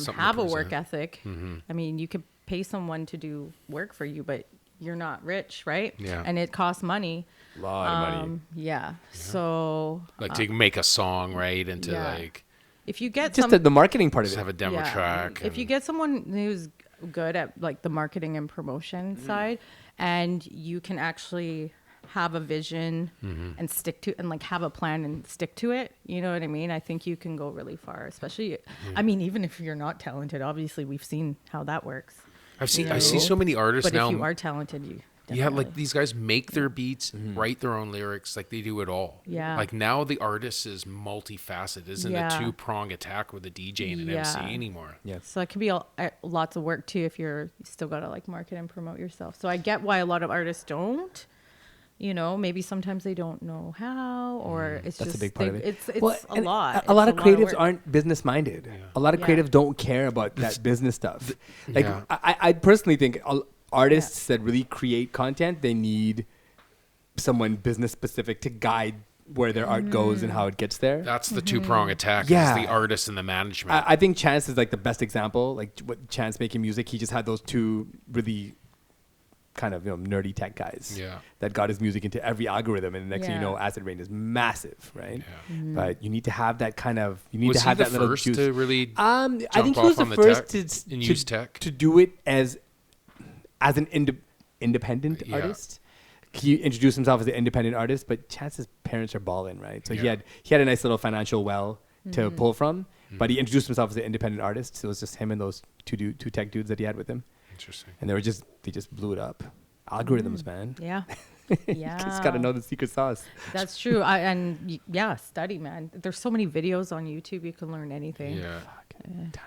Something to Have a work present. ethic. I mean, you could pay someone to do work for you, but you're not rich, right? Yeah. And it costs money. A lot of money. Yeah. So Like to make a song, right? And to yeah. like if you get Just some, the marketing part of just it. have a demo yeah, track. if you and- get someone who's good at like the marketing and promotion side, and you can actually have a vision and stick to and like have a plan and stick to it, you know what I mean? I think you can go really far, especially I mean, even if you're not talented, obviously we've seen how that works. I see know. so many artists But now. if you are talented, you Yeah, like definitely- these guys make their beats, write their own lyrics, like they do it all. Yeah. Like now the artist is multifaceted, isn't Yeah. a two-prong attack with a DJ and an MC Yeah. anymore. Yeah. So it can be lots of work too if you still got to like market and promote yourself. So I get why a lot of artists don't. You know, maybe sometimes they don't know how, or it's That's just a big part of it. It's Well, a and lot. A lot It's of creatives work. aren't business minded. A lot of Yeah. creatives don't care about that business stuff. Like Yeah. I personally think artists that really create content, they need someone business specific to guide where their art goes and how it gets there. That's the two-prong attack. Yeah. Is the artist and the management. I think Chance is like the best example. Like what Chance making music, he just had those two really kind of nerdy tech guys Yeah. that got his music into every algorithm, and the next thing you Yeah. know, Acid Rain is massive, right? Yeah. But you need to have that kind of you need Was to he have the that little first juice. to really I think he off was the on the first tech to, and to, use tech? to do it as an independent Yeah. artist. He introduced himself as an independent artist, but Chance's parents are balling, right? So he Yeah. had a nice little financial well to pull from, but he introduced himself as an independent artist. So it was just him and those two tech dudes that he had with him, Interesting. and they just blew it up. Algorithms, man. Yeah. Yeah. Just gotta know the secret sauce. That's true. Study, man. There's so many videos on YouTube. You can learn anything. Yeah.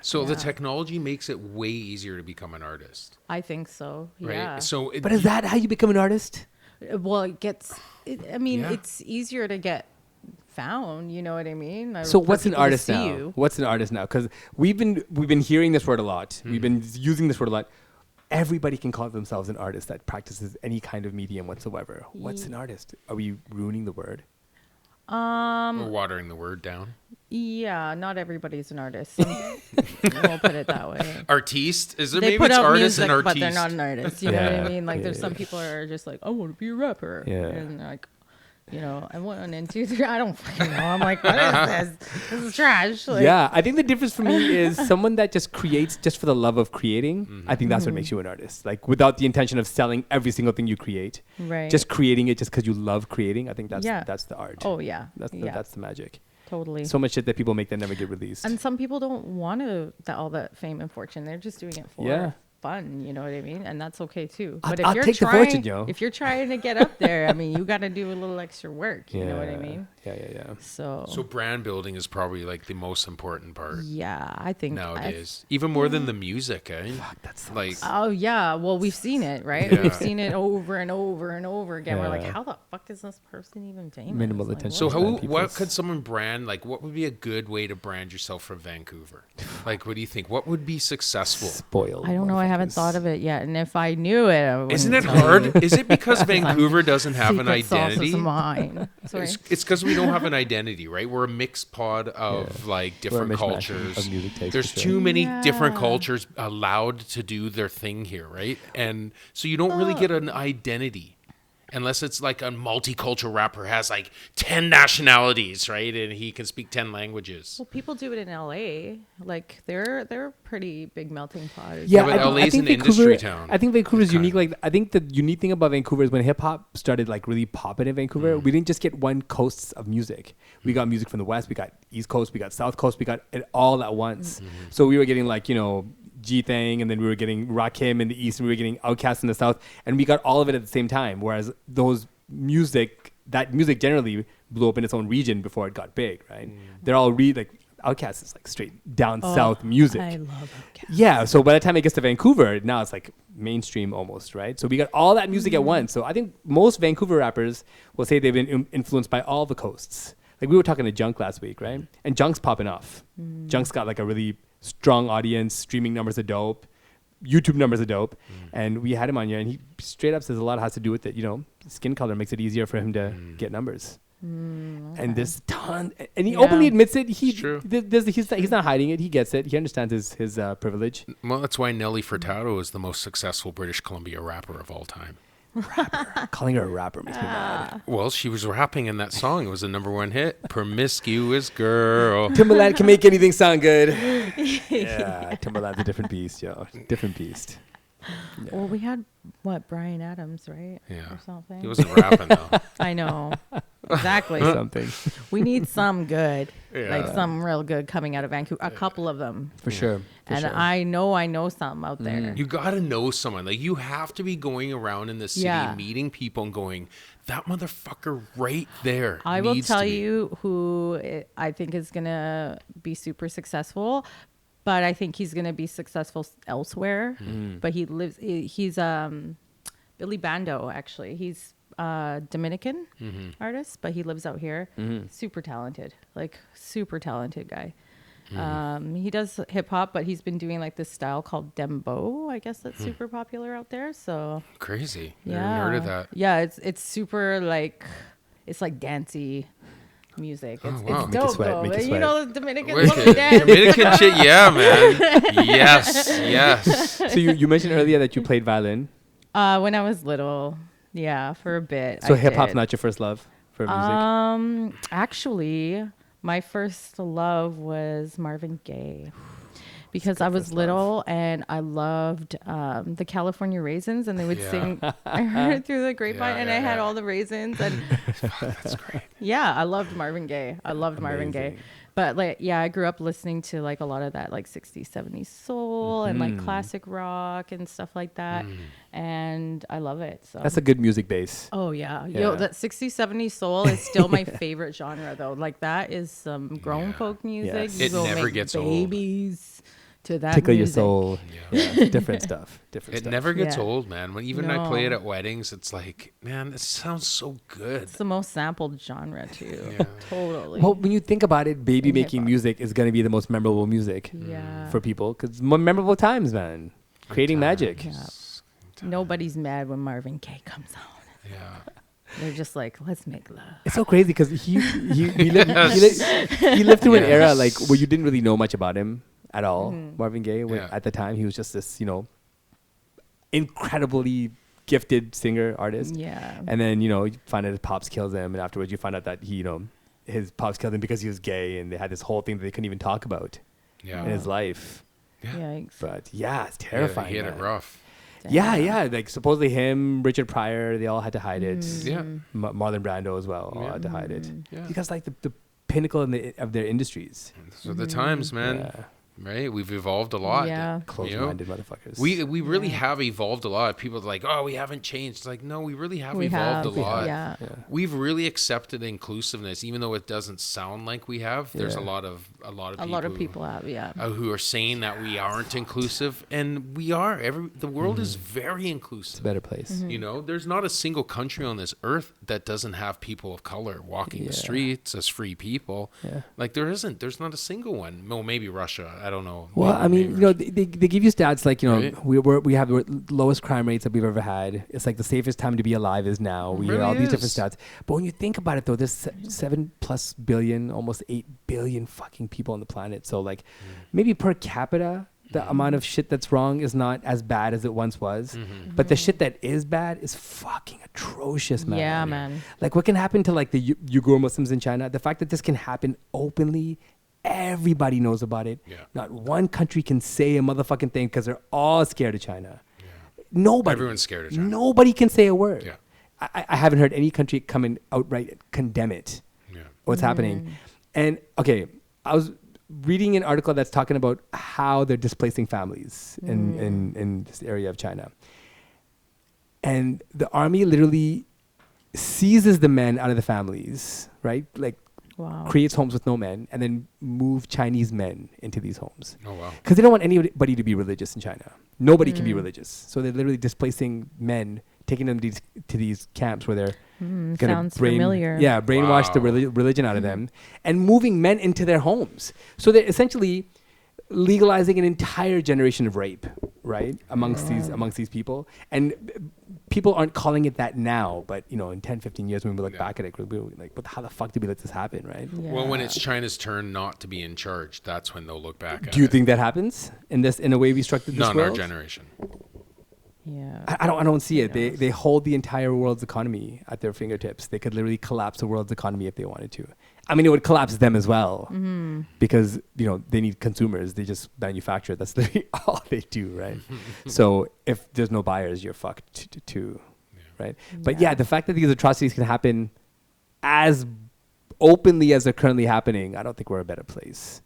So the Yeah. technology makes it way easier to become an artist, I think so. right? Yeah. So, But is that how you become an artist? Well, I mean, Yeah. it's easier to get found. You know what I mean? So For what's an people to artist see now? you. What's an artist now? Because we've been hearing this word a lot. We've been using this word a lot. Everybody can call themselves an artist that practices any kind of medium whatsoever. What's an artist? Are we ruining the word? we're watering the word down. Yeah, not everybody's an artist. We'll put it that way. Artiste? Is there They maybe put it's out artist music, and artiste? but they're not an artist. You know what Yeah. I mean? Like, there's Yeah. some people are just like, I want to be a rapper. Yeah. And they're like, I 1 and 2, 3. I don't fucking know. I'm like, what is this? This is trash. Like, Yeah, I think the difference for me is someone that just creates just for the love of creating. I think that's what makes you an artist. Like without the intention of selling every single thing you create, Right. just creating it just because you love creating. I think that's Yeah. that's the art. Oh, yeah. That's the magic. Totally. So much shit that people make that never get released. And some people don't want all that fame and fortune. They're just doing it for Yeah. fun. You know what I mean? And that's okay too. I'll- But if I'll you're take the trying, fortune, yo. if you're trying to get up there, I mean, you got to do a little extra work. You know what I mean? Yeah. So brand building is probably like the most important part Yeah, I think nowadays, even more than the music, eh? Fuck, that's Like, Oh yeah, well we've seen it, right? Yeah. We've seen it over and over and over again. We're like, Yeah. how the fuck is this person even famous? Minimal Like, attention. so what? Brand what people's- could someone brand? Like, what would be a good way to brand yourself from Vancouver? Like, what do you think? What would be successful? Spoiled. I don't know. I haven't motherfuckers. thought of it yet, and if I knew it, I Isn't wouldn't it tell you. hard? Is it because Vancouver doesn't have an Secret sauce identity? is mine. Sorry. It's because we don't have an identity, right? We're a mixed pod of like We're a different mishmash cultures. of music tastes, There's for sure. too many different Yeah. cultures allowed to do their thing here, right? And so you don't really get an identity unless it's like a multicultural rapper has like 10 nationalities, right? And he can speak 10 languages. Well, people do it in LA. Like they're a pretty big melting pot. Yeah, but I think- LA's I think an industry Vancouver- town. I think Vancouver's Kind unique. of. Like, I think the unique thing about Vancouver is when hip hop started like really popping in Vancouver, we didn't just get one coast of music. We got music from the West, we got East Coast, we got South Coast, we got it all at once. So we were getting like, G Thang, and then we were getting Rakim in the East, and we were getting Outkast in the South, and we got all of it at the same time. Whereas that music generally blew up in its own region before it got big, right? They're all like Outkast is like straight down south music. I love Outkast. Yeah, so by the time it gets to Vancouver, now it's like mainstream almost, right? So we got all that music at once. So I think most Vancouver rappers will say they've been influenced by all the coasts. Like we were talking to Junk last week, right? And Junk's popping off. Junk's got like a really strong audience, streaming numbers are dope, YouTube numbers are dope. And we had him on here, and he straight up says a lot has to do with it, skin color makes it easier for him to get numbers. And there's a ton, and he Yeah. openly admits it. It's true. He's not hiding it. He gets it. He understands his privilege. Well, that's why Nelly Furtado is the most successful British Columbia rapper of all time. Calling her a rapper makes me mad. Well, she was rapping in that song. It was a #1 hit. Promiscuous girl. Timbaland can make anything sound good. Yeah, Timbaland's a different beast, yo. Different beast. Well, we had Brian Adams, right? Yeah. Or something. He wasn't rapping though. I know. Exactly. Something. We need some good, Yeah. like some real good coming out of Vancouver. A couple of them. For sure. And I know some out there. You got to know someone. Like, you have to be going around in the city, Yeah. meeting people and going, that motherfucker right there. I will needs tell to be." you who I think is going to be super successful, but I think he's going to be successful elsewhere. But he's Billy Bando, actually. He's Dominican artist, but he lives out here. Super talented, like super talented guy. He does hip hop, but he's been doing like this style called dembow. I guess that's super popular out there. So Crazy. yeah, Never heard of that. Yeah, it's super like it's like dancey music. It's, wow. it's Make you dope sweat, though. make you You sweat. know the Dominicans love to Wicked. dance. Dominican shit, yeah, man. Yes. So you mentioned earlier that you played violin. When I was little, yeah, for a bit. So I hip hop's did. not your first love for music? Actually, my first love was Marvin Gaye. Because I was little and I loved the California Raisins, and they would Yeah. sing. I heard it through the grapevine, Yeah, and yeah, I had yeah. all the raisins. And That's great. yeah, I loved Marvin Gaye. I loved Marvin Gaye. Amazing. But like, yeah, I grew up listening to like a lot of that like 60s, 70s soul and like classic rock and stuff like that. And I love it. So That's a good music base. oh yeah. Yeah. Yo, that 60s, 70s soul is still my favorite genre though. Like that is some grown Yeah. folk music. Yes. You It go never make gets old. babies to that Tickle your music. soul. Yeah. Yeah, different stuff. Different It stuff. never gets Yeah. old, man. When even I play it No. at weddings, it's like, man, this sounds so good. It's the most sampled genre too. Yeah. Totally. Well, when you think about it, baby In making hip-hop. music is going to be the most memorable music yeah. for people because memorable times, man. Creating magic. Yeah. Nobody's mad when Marvin Gaye comes on. Yeah. They're just like, let's make love. It's so crazy because he lived through an era Yes. like where you didn't really know much about him at all. Mm-hmm. Marvin Gaye, where Yeah. at the time he was just this, incredibly gifted singer artist. Yeah. And then you find out his pops kills him, and afterwards you find out that he his pops killed him because he was gay, and they had this whole thing that they couldn't even talk about Yeah. in his life. Yikes. But yeah, it's Yeah, terrifying. he had it man. rough. Yeah, yeah. Like supposedly him, Richard Pryor, they all had to hide it. Yeah. Marlon Brando as well, all Yeah. had to hide it Yeah. because like the pinnacle of their industries. Those are the times, man. Yeah. right? We've evolved a lot. Yeah. Close-minded motherfuckers. We really have evolved a lot. People are like, oh, we haven't changed. It's like, no, we really have evolved a lot. Yeah. We've really accepted inclusiveness, even though it doesn't sound like we have. There's a lot of people have, who are saying that we aren't inclusive, and we are. The world is very inclusive. It's a better place. You know, there's not a single country on this earth that doesn't have people of color walking the streets as free people. Yeah. Like there's not a single one. Well, maybe Russia. I don't know. Well, I mean, you know, they give you stats like, you know, Right. we have the lowest crime rates that we've ever had. It's like the safest time to be alive is now. We hear Really all these different is. stats. But when you think about it, though, there's 7+ billion, almost 8 billion fucking people on the planet. So like maybe per capita, the amount of shit that's wrong is not as bad as it once was. But the shit that is bad is fucking atrocious, man. Yeah, man. Like what can happen to like the Uyghur Muslims in China? The fact that this can happen openly, everybody knows about it. Yeah. Not one country can say a motherfucking thing because they're all scared of China. Nobody. Everyone's scared of China. Nobody can say a word. Yeah. I haven't heard any country come and outright condemn it. Yeah. What's happening. And okay, I was reading an article that's talking about how they're displacing families in this area of China. And the army literally seizes the men out of the families, right? Like creates homes with no men and then move Chinese men into these homes. Oh, wow. Because they don't want anybody to be religious in China. Nobody can be religious. So they're literally displacing men, taking them to these camps where they're going to brainwash the religion out of them and moving men into their homes. So they're essentially legalizing an entire generation of rape, right? Amongst these people. And people aren't calling it that now, but you know, in 10, 15 years when we look back at it, we'll be like, but how the fuck did we let this happen, right? Yeah. Well, when it's China's turn not to be in charge, that's when they'll look back at it. Do you think that happens in a way we structured this Not in world? our generation. Yeah. I don't see it. They hold the entire world's economy at their fingertips. They could literally collapse the world's economy if they wanted to. I mean, it would collapse them as well because, you know, they need consumers. They just manufacture it. That's literally all they do, right? So if there's no buyers, you're fucked too, right? But yeah, the fact that these atrocities can happen as openly as they're currently happening, I don't think we're a better place.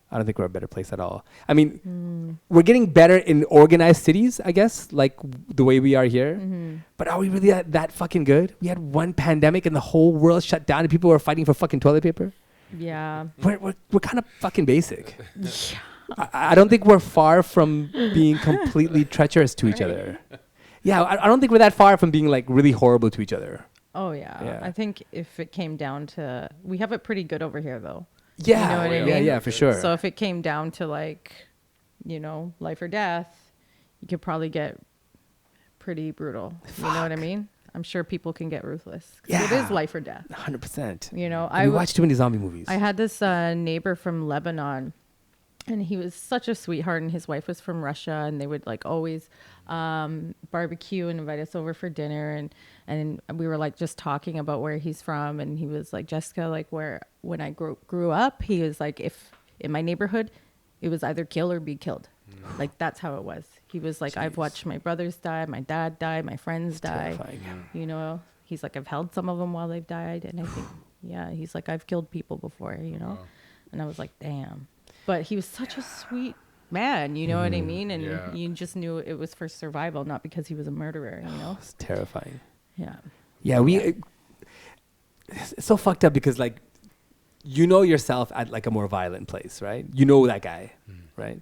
I don't think we're a better place at all. I mean, we're getting better in organized cities, I guess, like the way we are here. But are we really that fucking good? We had one pandemic and the whole world shut down and people were fighting for fucking toilet paper. Yeah. We're kind of fucking basic. I don't think we're far from being completely treacherous to each other. Yeah, I don't think we're that far from being like really horrible to each other. Oh, yeah. I think if it came down to, we have it pretty good over here, though. Yeah, you know what I mean? Yeah, for sure. So if it came down to like, you know, life or death, you could probably get pretty brutal. You know what I mean? I'm sure people can get ruthless. Yeah. It is life or death. 100%. You know, I watch too many zombie movies. I had this neighbor from Lebanon, and he was such a sweetheart, and his wife was from Russia, and they would like always barbecue and invite us over for dinner, and we were like just talking about where he's from, and he was like, Jessica, like when I grew up, he was like, if in my neighborhood, it was either kill or be killed. Like that's how it was. He was like, I've watched my brothers die, my dad die, my friends die. You know, he's like, I've held some of them while they've died, and I think, yeah, he's like, I've killed people before, you know, and I was like, damn. But he was such a sweet man, you know what I mean? And you just knew it was for survival, not because he was a murderer, you know? It's terrifying. Yeah. Yeah, it's so fucked up because like, you know yourself at like a more violent place, right? You know that guy, right?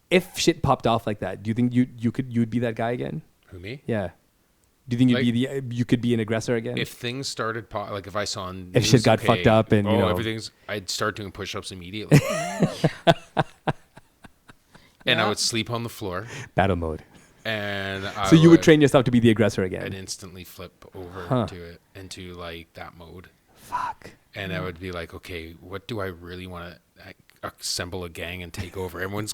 If shit popped off like that, do you think you'd be that guy again? Who, me? Yeah. Do you think you could be an aggressor again? If things started, like if I saw on if shit got fucked up and, you know. I'd start doing push-ups immediately. And I would sleep on the floor. Battle mode. And so you would train yourself to be the aggressor again? I'd instantly flip over into like that mode. Fuck. And I would be like, okay, what do I really want to assemble a gang and take over? Everyone's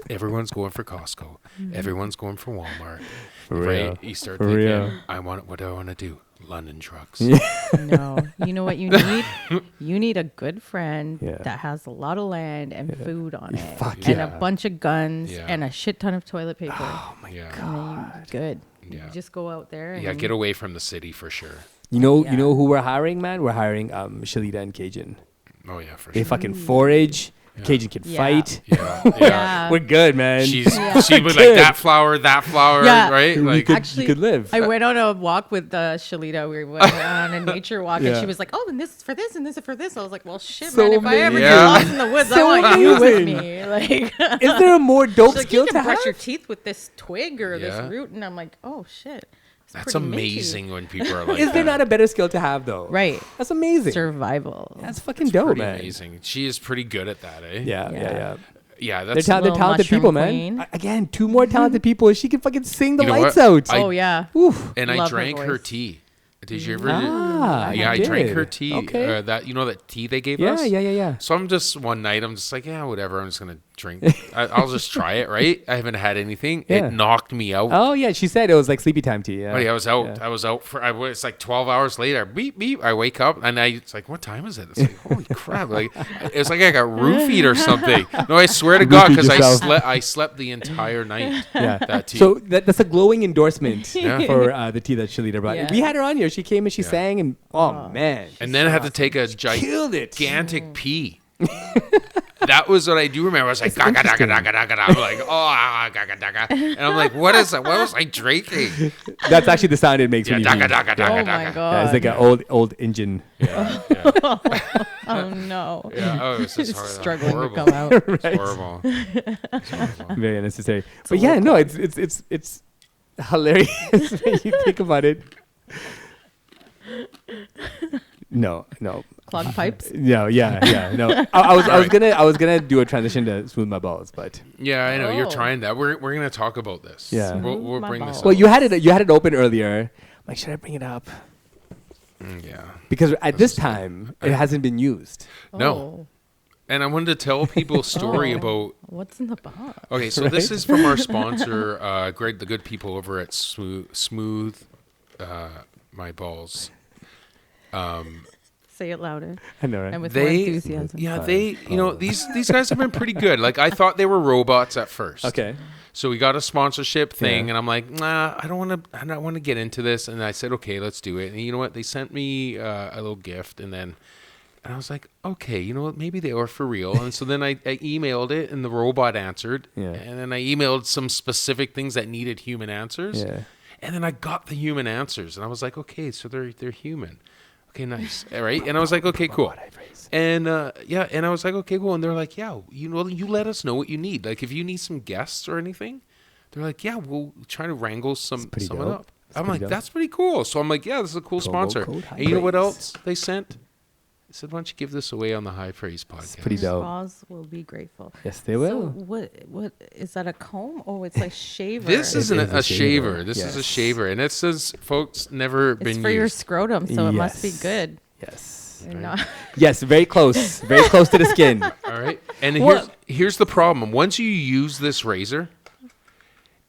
going for Costco. Everyone's going for Walmart. For real. Right? You start For thinking, real. what do I want to do? London trucks. No. You know what you need? You need a good friend that has a lot of land and food on it. Fuck and a bunch of guns Yeah. and a shit ton of toilet paper. Oh my Yeah. God. Good. Yeah. You just go out there. And Yeah, get away from the city for sure. You know who we're hiring, man? We're hiring Shalita and Cajun. Oh yeah, for They sure. fucking forage. Cajun can Yeah. fight. Yeah. We're good, man. She was like that flower, Yeah. right? We Like, could, Actually, you could live. I went on a walk with Shalita. We went on a nature walk, and Yeah. she was like, "Oh, and this is for this, and this is for this." I was like, "Well, shit, So man. If I ever amazing. get Yeah. lost in the woods, I So want you with amazing. me." Like, Is there a more dope she's like, skill you to can brush have? your teeth with this twig or Yeah. this root, and I'm like, "Oh shit, it's that's pretty minty." amazing when people are like Is there that. not a better skill to have though? Right, That's amazing. survival. That's fucking dope, Pretty man. amazing. She is pretty good at that, eh? Yeah, Yeah. yeah. Yeah, They're, that's they're Little talented mushroom people, queen. man. Again, 2 more talented people. She can fucking sing the You know lights what? out. I- Oh yeah, Oof. and I Love her drank her voice. tea. Did you ever? Ah, yeah, I you drank did. her tea. Okay. That that tea they gave Yeah, us. yeah. So I'm just one night. I'm just like, yeah, whatever. I'm just gonna drink. I'll just try it. Right? I haven't had anything. Yeah. It knocked me out. Oh yeah, she said it was like sleepy time tea. Yeah. Buddy, I was out. Yeah. I was out for. It's like 12 hours later. Beep beep. I wake up and it's like, what time is it? It's like, holy crap! Like it's like I got roofied or something. No, I swear to God, Roofied because yourself. I slept the entire night. Yeah. That tea. So that's a glowing endorsement Yeah. for the tea that Shalita brought. Yeah. We had her on here. She came and she sang, and oh man, and then I had to take a killed it. gigantic pee. That was what I do remember. I was like, gaga, daga, daga, daga, daga. I'm like, oh, gaga, daga. And I'm like, what is that? What was I drinking? That's actually the sound it makes Yeah, when you daga, pee. daga, daga, oh daga. my Yeah, god. it's like an old engine. Yeah, yeah, Oh no. yeah. Oh, it was just It's struggling to horrible. come out. It's horrible. It's horrible. Very unnecessary. But yeah, no, it's hilarious when you think about it. No. Clogged pipes. No, yeah, no. I was gonna do a transition to smooth my balls, but Yeah, I know. You're Oh. trying that. We're gonna talk about this. Yeah. We'll My bring this balls. up. well, you had it open earlier. I'm like, should I bring it up? Yeah. Because at this time it hasn't been used. No. Oh. And I wanted to tell people a story Oh. about. What's in the box? Okay, so this is from our sponsor, Greg, the good people over at Smooth My Balls. Say it louder I know, right? and with more enthusiasm. Yeah, these guys have been pretty good. Like I thought they were robots at first. Okay. So we got a sponsorship thing, Yeah. and I'm like, nah, I don't want to get into this. And I said, okay, let's do it. And you know what? They sent me a little gift, and I was like, okay, you know what? Maybe they are for real. And so then I emailed it, and the robot answered. Yeah. And then I emailed some specific things that needed human answers. Yeah. And then I got the human answers, and I was like, okay, so they're human. Okay, nice. All right. And I was like, okay, cool. And and I was like, okay, cool. And they're like, yeah, you let us know what you need. Like if you need some guests or anything, they're like, yeah, we'll try to wrangle someone dope. up. It's I'm pretty like, dope. that's pretty cool. So I'm like, yeah, this is a cool Promo sponsor. code High And you know what Praise. else they sent? They said, why don't you give this away on the High Praise podcast? It's pretty dope. Spas will be grateful. Yes, they will. So what is that, a comb? Oh, it's like shaver. This It isn't is a a shaver. shaver. This is a Yes. shaver. And it says, folks, never It's been for your used. scrotum, so it must be Yes. good. Yes. You're not. Yes, very close to the skin. All right. And Well- here's the problem. Once you use this razor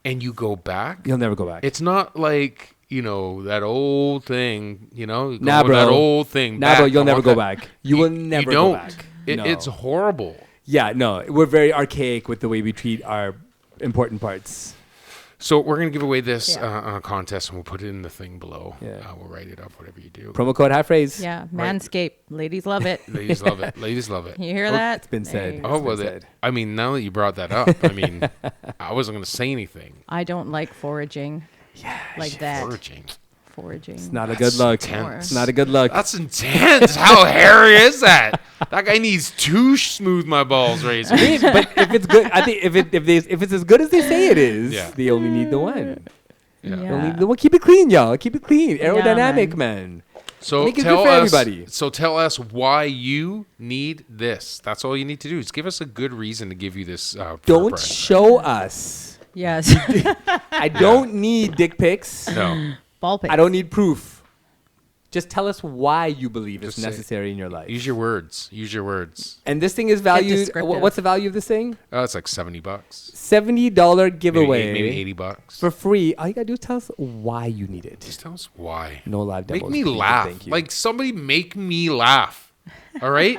and you go back, You'll never go back. it's not like, that old thing, you go Nah, with that bro. old thing Nah, bro, back. you'll I never want go that. back. You will never go don't. back. No. It's horrible. Yeah, no, we're very archaic with the way we treat our important parts. So we're going to give away this Yeah. contest, and we'll put it in the thing below. Yeah. We'll write it up, whatever you do. Promo code High Phrase. Yeah, Right. Manscaped. Ladies love it. Ladies love it. Ladies love it. You hear that? It's been There said. you go. Oh, well, been said. I mean, now that you brought that up, I mean, I wasn't going to say anything. I don't like foraging. Yeah, like that. Foraging. Foraging. It's not a That's good look. intense. It's not a good look. That's intense. How hairy is that? That guy needs 2 smooth my balls razors. But if it's good, I think if it's as good as they say it is, Yeah. they only need the one. Yeah. They only need the one. Keep it clean, y'all. Keep it clean. Aerodynamic, man. man. So Make it tell good for us. everybody. So tell us why you need this. That's all you need to do. Is give us a good reason to give you this. For Don't present. show us. Yes. I don't need dick pics. No. Ball pics. I don't need proof. Just tell us why you believe it's Just say- necessary in your life. Use your words. Use your words. And this thing is valued. descriptive. What's the value of this thing? Oh, it's like $70. $70 giveaway. Maybe $80. for free. All you gotta do is tell us why you need it. Just tell us why. No live demos. Make me please, laugh. Thank you. Like somebody make me laugh. All right.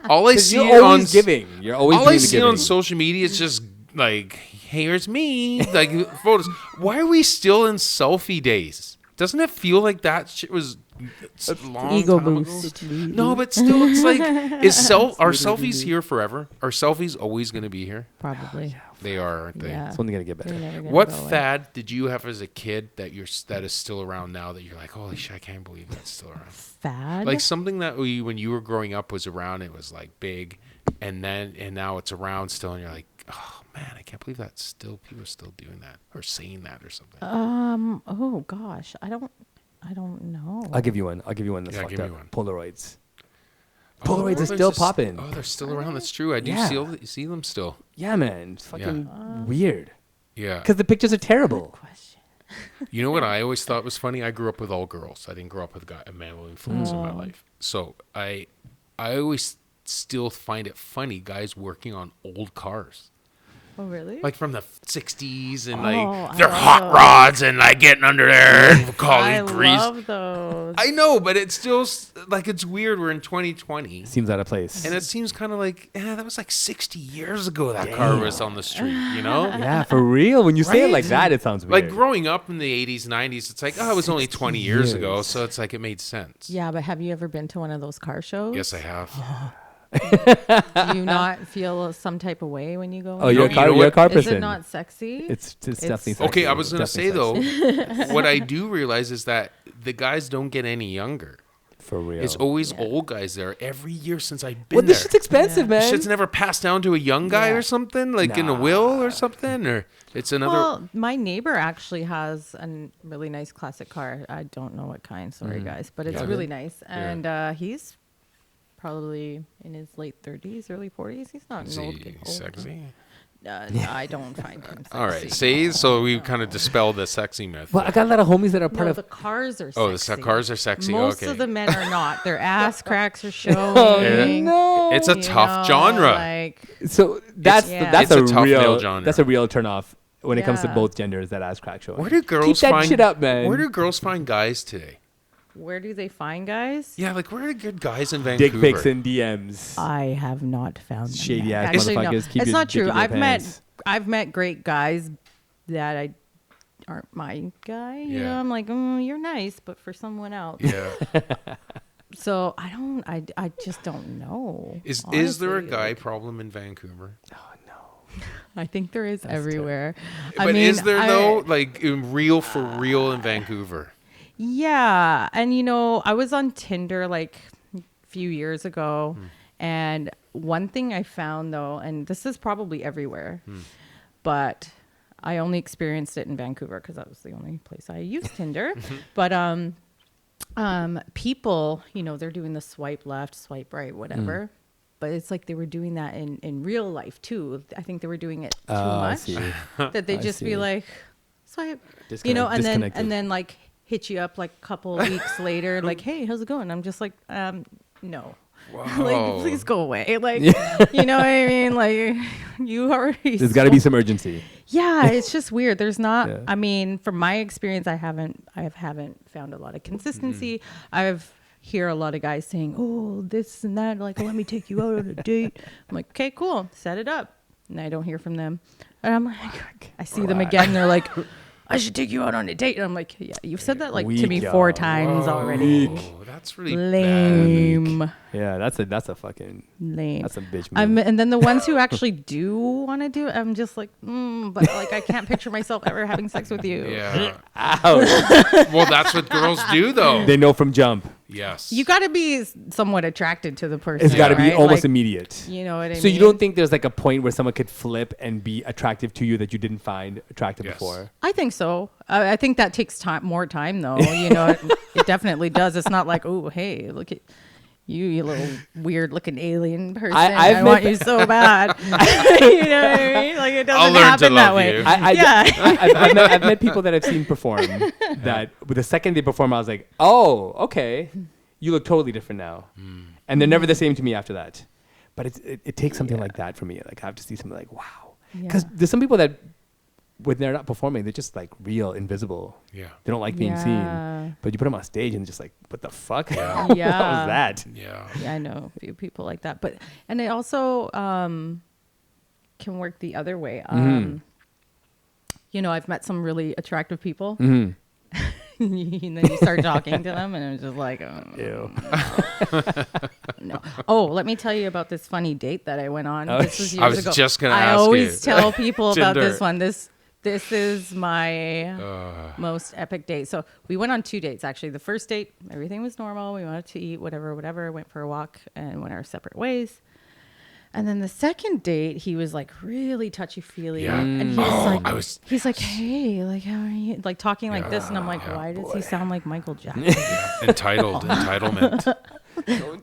All I 'Cause see you're always on giving. You're always all doing I the see giving. on social media is just like, here's me, like photos. Why are we still in selfie days? Doesn't it feel like that shit was It's a long ego time ago. boost. No, but still, it's like, are selfies here forever? Are selfies always going to be here? Probably. They are, aren't they? Yeah. It's only gonna get They're better. never gonna What go away. fad did you have as a kid that is still around now that you're like, holy shit, I can't believe that's still around? Fad? Like something that when you were growing up was around, it was like big, and now it's around still, and you're like, oh man, I can't believe that people are still doing that or saying that or something. Oh gosh, I don't know. I'll give you one. That's Yeah, fucked give me up. one. Polaroids. Oh, Polaroids are still popping. Oh, they're still around. That's true. I do Yeah. see them still. Yeah, man. It's fucking weird. Yeah. Because the pictures are terrible. Question. You know what I always thought was funny? I grew up with all girls. I didn't grow up with a male influence in my life. So I always still find it funny guys working on old cars. Oh really? Like from the 60s and I like their love hot those. rods and like getting under there and I calling grease. love those. I know, but it's still like it's weird. We're in 2020. Seems out of place. And it seems kind of like, that was like 60 years ago that car was on the street, you know? Yeah, for real. When you say it like Right? that, it sounds weird. Like growing up in the 80s, 90s, it's like, it was only 20 years ago, so it's like it made sense. Yeah, but have you ever been to one of those car shows? Yes, I have. Do you not feel some type of way when you go? Oh, in? you're know a car Is person. it not sexy? It's definitely sexy. Okay, I was going to Definitely say, sexy. though, what I do realize is that the guys don't get any younger. For real. It's always old guys there every year since I've been well, there. this shit's expensive, Yeah. This man. shit's never passed down to a young guy or something, like in a will or something, or it's another. Well, my neighbor actually has a really nice classic car. I don't know what kind, sorry guys, but it's Yeah. really nice. And he's probably in his late 30s, early 40s. He's not Is an old he kid. sexy? I don't find him sexy. All right, see, so we kind of dispelled the sexy myth. Well, I got a lot of homies that are part No, of. the cars are sexy. Oh, the cars are sexy. Most Okay. of the men are not. Their ass cracks are showing. no. It's a you tough know, genre. Like, So that's Yeah. that's It's a tough male real genre. that's a real turnoff when it comes to Yeah. both genders. That ass crack show. Where do girls Keep that find shit up, man? Where do girls find guys today? where do they find guys? Yeah, like where are good guys in Vancouver? Dick pics and DMs. I have not found them Shady yet. ass Actually, no, motherfuckers. Keep it's your not dick in true. your I've pants. met great guys that aren't my guy. You know, Yeah. I'm like, you're nice, but for someone else. Yeah. So I just don't know. Is there a honestly. guy problem in Vancouver? Oh no. I think there is everywhere. But is there though, like in real for real in Vancouver? Yeah. And I was on Tinder like a few years ago. And one thing I found though, and this is probably everywhere, but I only experienced it in Vancouver because that was the only place I used Tinder. But people, they're doing the swipe left, swipe right, whatever. But it's like they were doing that in real life too. I think they were doing it too I much see. that they I just see. be like swipe, Disconnected. and then like hit you up like a couple of weeks later, like, hey, how's it going? I'm just like, no. Like, please go away. Like, you know what I mean? Like, you already. There's got to be some urgency. Yeah, it's just weird. There's not. Yeah. I mean, from my experience, I haven't found a lot of consistency. I've hear a lot of guys saying, "Oh, this and that." Like, let me take you out on a date. I'm like, okay, cool, set it up. And I don't hear from them. And I'm like, I see them again. They're like, I should take you out on a date. And I'm like, yeah, you've said that like to me Weak, 4 yo. times already. Oh, that's really Lame. Yeah, that's a fucking Lame. that's a bitch move. And then the ones who actually do want to do it, I'm just like, but like I can't picture myself ever having sex with you. Yeah. Ouch. Well, that's what girls do, though. They know from jump. Yes. You got to be somewhat attracted to the person. It's got to be right? almost Like, immediate. You know what I mean? So you don't think there's like a point where someone could flip and be attractive to you that you didn't find attractive Yes. before? I think so. I think that takes more time though. You know, it definitely does. It's not like, oh, hey, look at you little weird looking alien person. I've I met want you so bad. You know what I mean? Like it I'll doesn't learn to happen that love way. you. Yeah. I've met people that I've seen perform that with the second they perform, I was like, oh, okay, you look totally different now. And they're never the same to me after that. But it takes something like that for me. Like I have to see something like, wow. Because Yeah. there's some people that when they're not performing, they're just like real invisible. Yeah. They don't like being Yeah. seen. But you put them on stage and just like, what the fuck? Yeah. What Yeah. was that? Yeah. Yeah, I know a few people like that. And it also can work the other way. You know, I've met some really attractive people. and then you start talking to them, and it was just like, Ew. no. Oh, let me tell you about this funny date that I went on. Oh, This was years I was ago. just gonna I ask always you. tell people about Tinder. this one. This is my most epic date. So we went on 2 dates, actually. The first date, everything was normal. We wanted to eat, whatever. Went for a walk and went our separate ways. And then the second date, he was like really touchy-feely. Yeah. And he was like, I was- he's like, hey, like, how are you? Like talking like this. And I'm like, why does he sound like Michael Jackson? Entitlement.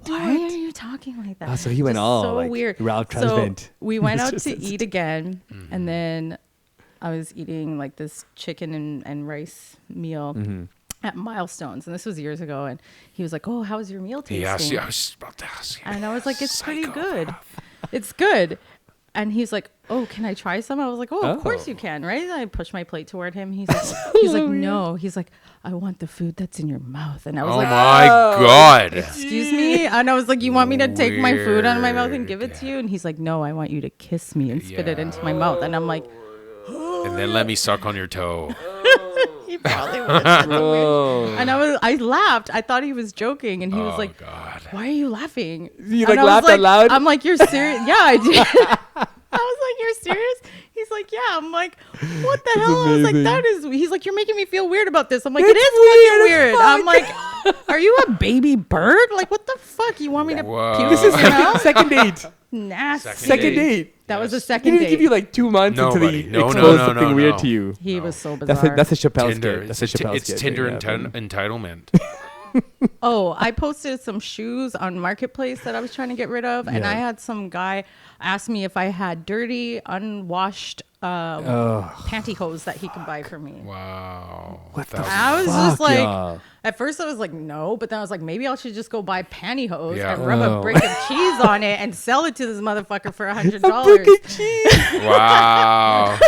Why are you talking like that? Oh, so he went Just all so like weird. Ralph So Tresvant. we went out Just- to eat again, and then I was eating like this chicken and rice meal at Milestones, and this was years ago. And he was like, "Oh, how's your meal tasting?" Yeah, see, I was just about to ask you. And I was like, "It's pretty good. Psychopath. It's good." And he's like, "Oh, can I try some?" I was like, "Oh, of course Oh. you can." Right? And I pushed my plate toward him. He's like, "No." He's like, "I want the food that's in your mouth." And I was Oh like, my God. "Excuse me?" And I was like, "You want me to take my food out of my mouth and give it to you?" And he's like, "No, I want you to kiss me and spit it into my mouth." And I'm like, And then let me suck on your toe. he probably was. And I laughed. I thought he was joking, and he was like, God. "Why are you laughing?" You, And like, I was laughed out loud? I'm like, "You're serious?" Yeah, I did. I was like, "You're serious?" He's like, "Yeah." I'm like, "What the hell?" I was like, amazing. "That is." He's like, "You're making me feel weird about this." I'm like, "It is fucking weird." I'm like, "Are you a baby bird? Like, what the fuck? You want me to Whoa. puke This in is your mouth?" second date. Nasty. Second date. That was the Yes. He second didn't date. give you like 2 months Nobody. until he No, exposed no, something no, weird no. to you. He was so bizarre. That's a Chappelle Tinder. skit. That's a Chappelle It's skit. Tinder Yeah. entitlement. Oh, I posted some shoes on Marketplace that I was trying to get rid of, and Yeah. I had some guy ask me if I had dirty, unwashed pantyhose that he could buy for me. Wow. What the That And I was Fuck, just like, y'all. at first I was like, no, but then I was like, maybe I should just go buy pantyhose Yeah. and rub a Oh. brick of cheese on it and sell it to this motherfucker for $100. Brick of cheese. Wow.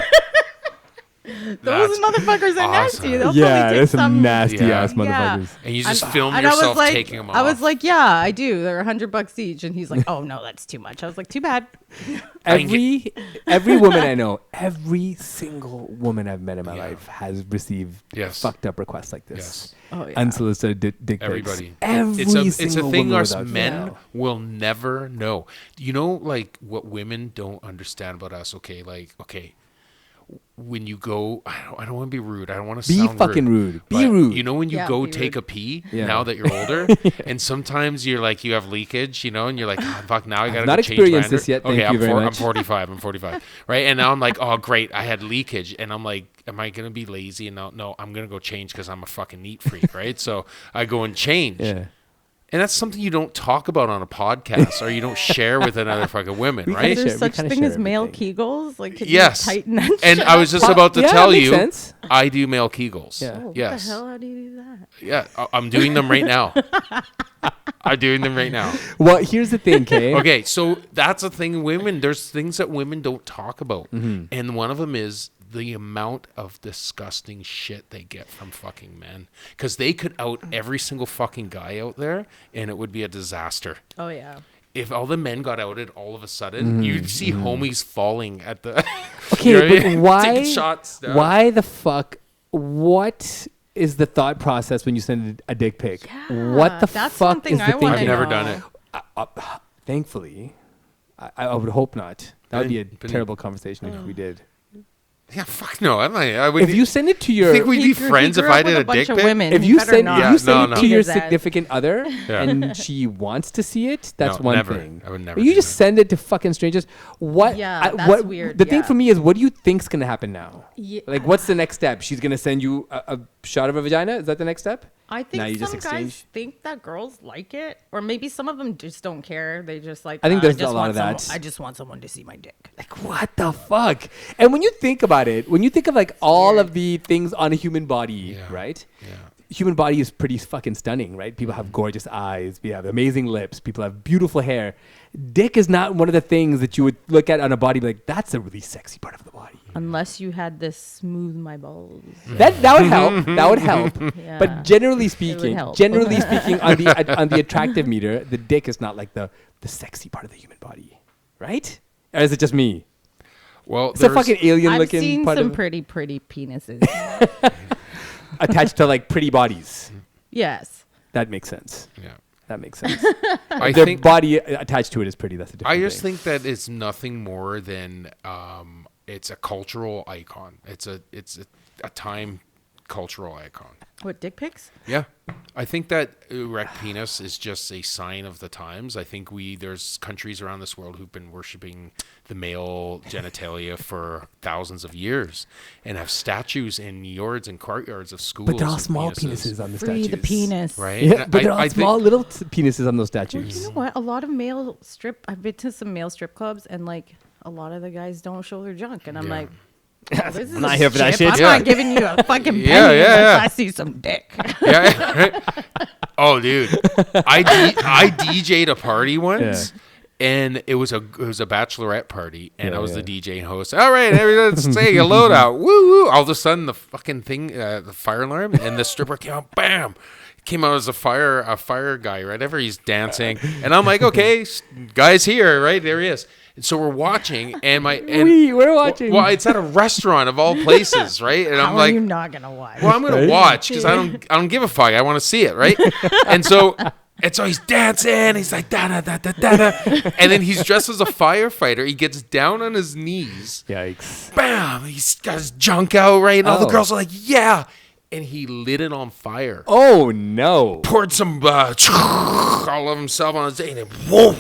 Those That's motherfuckers are awesome. nasty. They'll Yeah, probably take there's some some nasty ass Yeah. motherfuckers. And you just film and I was yourself like, taking them off. I was like, yeah, I do. They're $100 each. And he's like, oh no, that's too much. I was like, too bad. Every woman I know, every single woman I've met in my Yeah. life has received Yes. fucked up requests like this. Yes. Oh yeah. Unsolicited dick pics. Everybody. Every it's a single thing woman us without men fail. will never know. You know, like what women don't understand about us. Okay, when you go, I don't want to be rude. I don't want to Be sound fucking rude. Be but rude. You know when you Yeah, go be take rude. a pee Yeah. now that you're older, and sometimes you're like you have leakage, you know, and you're like, oh, fuck, now I gotta not go change experienced my this yet, Okay, thank you I'm, very I'm much. 45. I'm 45, right? And now I'm like, oh great, I had leakage, and I'm like, am I gonna be lazy? And no, I'm gonna go change because I'm a fucking neat freak, right? So I go and change. Yeah. And that's something you don't talk about on a podcast or you don't share with another fucking women, We right? kinda There's share- we such kinda thing share as male everything. Kegels. Like, could Yes. you tighten that And shit I was up? just about to Yeah, tell that makes you, sense. I do male Kegels. Yeah. Oh, what Yes. the hell? How do you do that? Yeah, I'm doing them right now. I'm doing them right now. Well, here's the thing, Kay. Okay, so that's a thing there's things that women don't talk about. Mm-hmm. And one of them is the amount of disgusting shit they get from fucking men. Because they could out every single fucking guy out there and it would be a disaster. Oh yeah. If all the men got outed all of a sudden, you'd see homies falling at the... Okay, you know what I but mean? why? Taking shots down. Why the fuck? What is the thought process when you send a dick pic? What the that's fuck something is the I wanna thinking? I've never know. done it. Thankfully, I would hope not. That would be a But- terrible conversation if we did. Yeah, fuck no. I would. If you send it to you your, think we'd be He friends grew if up I with did a a bunch dick of pic? women. if He you better send not. Yeah, you send no, it to no. your His ass. significant other Yeah. and she wants to see it, that's No, one never. thing. I would never But you do just that. send it to fucking strangers. What? Yeah, that's what, weird, The thing yeah. for me is, what do you think's gonna happen now? Yeah. Like, what's the next step? She's gonna send you a shot of her vagina. Is that the next step? I think Now you just some exchange? guys think that girls like it, or maybe some of them just don't care. They just like. I think there's a just lot want of that. I just want someone to see my dick. Like, what the fuck? And when you think about it, when you think of like all of the things on a human body, Yeah. right? Yeah. Human body is pretty fucking stunning, right? People have gorgeous eyes. We have amazing lips. People have beautiful hair. Dick is not one of the things that you would look at on a body and be like, that's a really sexy part of the body. Unless you had this smooth my balls. That would help. That would help. Yeah. But generally speaking, help. on the attractive meter, the dick is not like the sexy part of the human body, right? Or is it just me? Well, It's a fucking alien I've looking seen part some of pretty penises. attached to like pretty bodies. Yes. That makes sense. Yeah. That makes sense. I Their think body attached to it is pretty. That's a different I just thing. think that it's nothing more than it's a cultural icon. It's a time cultural icon. What, dick pics? Yeah. I think that erect penis is just a sign of the times. I think there's countries around this world who've been worshiping the male genitalia for thousands of years and have statues in yards and courtyards of schools. But they're all of small penises. penises on the Free statues. the penis. Right? Yeah, And but they're all I small think, little penises on those Well, statues. you know what? A lot of I've been to some male strip clubs, and like a lot of the guys don't show their junk, and I'm Yeah. like, oh, this is I'm not a here for that strip. shit. I'm Yeah. not giving you a fucking penny Yeah, yeah, unless yeah. I see some dick. yeah, right? Oh, dude, I DJ'd a party once, and it was a bachelorette party, and Yeah, I was yeah. the DJ and host. All right, everybody, let's say a load out. Woo woo! All of a sudden, the fucking thing, the fire alarm, and the stripper came out. Bam! Came out as a fire guy, right? Ever he's dancing, and I'm like, okay, guy's here, right? There he is. And so we're watching, and we're watching. Well, it's at a restaurant of all places, right? And I'm How like, are you not gonna watch? well, I'm gonna Right? watch because I don't give a fuck. I want to see it, right? and so he's dancing. He's like da da da da da da, and then he's dressed as a firefighter. He gets down on his knees. Yikes. Bam! He's got his junk out, right? And all the Oh. girls are like, yeah. And he lit it on fire. Oh no. Poured some all of himself on his dick, and then whoa,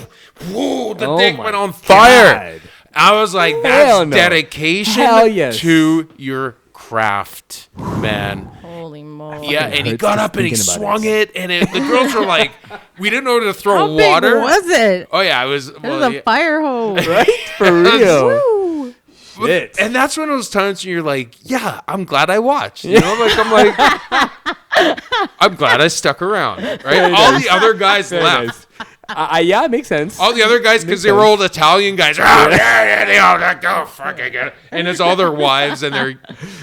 whoa, the Oh dick my went on fire. God. I was like, Hell that's no. dedication Hell yes. to your craft, man. Holy moly! Yeah, and he hurts got just up and he thinking about swung it, and the girls were like, we didn't know where to throw How water. big was it? Oh yeah, it was. It well, was a yeah. fire hose. Right? For real. Woo. Shit. And that's when those times when you're like, yeah, I'm glad I watched. You know, like I'm like, I'm glad I stuck around. Right? All the other guys Very left. nice. Yeah, it makes sense. All the other guys, because they were old Italian guys. Oh, yeah, they all like, go fucking get it. And it's all their wives and their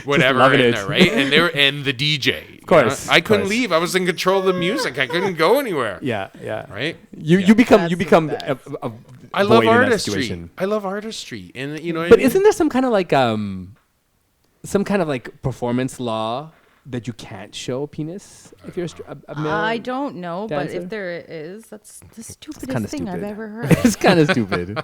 whatever loving in it. there, right? And and the DJ. Of course, I couldn't of course. leave. I was in control of the music. I couldn't go anywhere. Yeah, yeah. Right? You become That's the a I love void in that artistry. situation. I love artistry, and you know. But isn't there some kind of like performance law that you can't show penis if you're a male? I don't know, but dancer? if there is, that's the stupidest kinda thing I've stupid. ever heard. It's kind of stupid.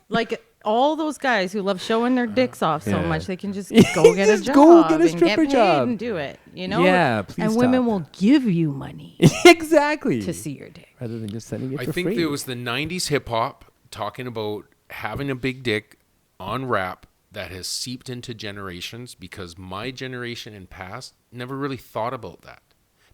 Like all those guys who love showing their dicks off so Yeah. much, they can just go get a Just job go get a and stripper get paid job. and do it. You know? Yeah, please And women stop. will give you money Exactly. to see your dick. Rather than just sending it I for think free. it was the '90s hip hop talking about having a big dick on rap that has seeped into generations, because my generation and past never really thought about that.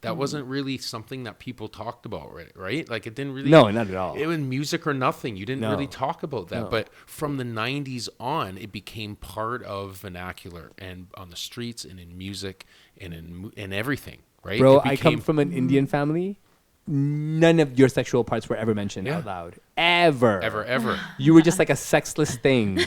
That wasn't really something that people talked about, right? Like it didn't really. No, not at all. It was music or nothing. You didn't No. really talk about that. No. But from the '90s on, it became part of vernacular and on the streets and in music and in everything, right? Bro, It I come became- from an Indian family. None of your sexual parts were ever mentioned Yeah. out loud. Ever. ever. You were just like a sexless thing.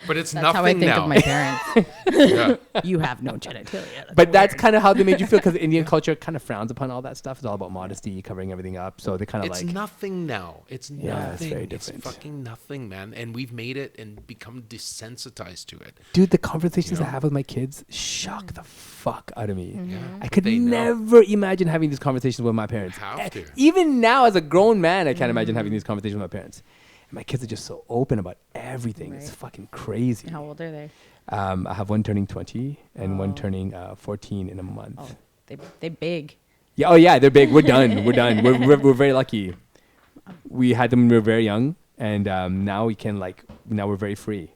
But it's That's nothing how I think now. of my parents. Yeah. You have no genitalia. But that's kind of how they made you feel, because Indian culture kind of frowns upon all that stuff. It's all about modesty, covering everything up. So they kind of It's like, nothing now. It's Yeah, nothing. it's very It's different. fucking nothing, man. And we've made it and become desensitized to it. dude, the conversations You I know? have with my kids shock the fuck out of me. Yeah. I could They know. never imagine having these conversations with my parents. Have to. Even now, as a grown man, I can't imagine having these conversations with my parents. And my kids are just so open about everything. It's Right. fucking crazy. How old are they? I have one turning 20 and one Oh. turning 14 in a month. Oh, they big. Yeah, oh yeah, they're big. We're done. We're done. We're very lucky. We had them when we were very young, and now we can now we're very free.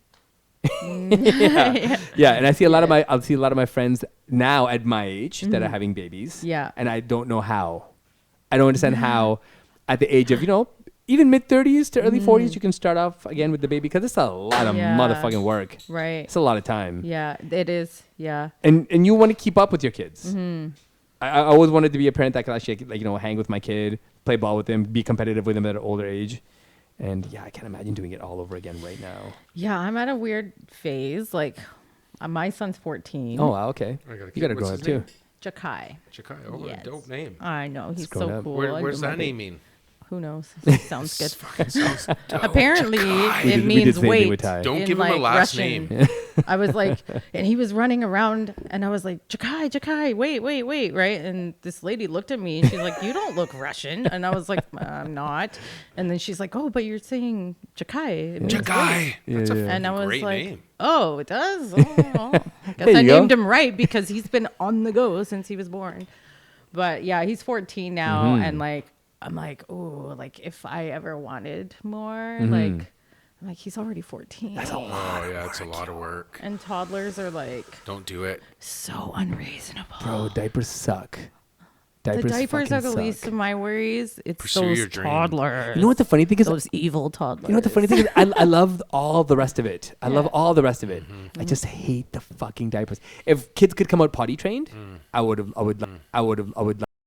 Yeah, and I see a lot of my friends now at my age that are having babies. Yeah. and I don't know how. I don't understand how, at the age of even mid 30s to early 40s, you can start off again with the baby, because it's a lot of Yeah. motherfucking work. Right. It's a lot of time. Yeah, it is. Yeah. And you want to keep up with your kids. I always wanted to be a parent that could actually hang with my kid, play ball with him, be competitive with him at an older age. And yeah, I can't imagine doing it all over again right now. Yeah, I'm at a weird phase. Like, my son's 14. Oh, wow, okay. I got a kid. You got to What's grow up his name? too. Jakai. Jakai. Oh, Yes. a dope name. I know. He's grown so up. cool. Where's that name mean? Who knows? Sounds good. Fucking sounds dope. Apparently, Jakai. it We did means the same thing with wait. Ty. Don't in, give him a like, last Russian. name. I was like, and he was running around, and I was like, Jakai, wait, right? And this lady looked at me, and she's like, you don't look Russian. And I was like, I'm not. And then she's like, oh, but you're saying Jakai. It means wait. Jakai. That's a And I was great like, name. oh, it does? Oh. I guess There I you go. named him right because he's been on the go since he was born. But yeah, he's 14 now. And like, I'm like, oh, like if I ever wanted more, like, I'm like, he's already 14. Oh, yeah, it's a lot of work. And toddlers are like Don't do it. so unreasonable. Bro, diapers suck. the diapers fucking are the suck. least of my worries. It's Pursue those your dream. toddlers. You know what the funny thing is? Those evil toddlers. You know what the funny thing is? I love all the rest of it. I love Yeah. all the rest of it. I just hate the fucking diapers. If kids could come out potty trained, I would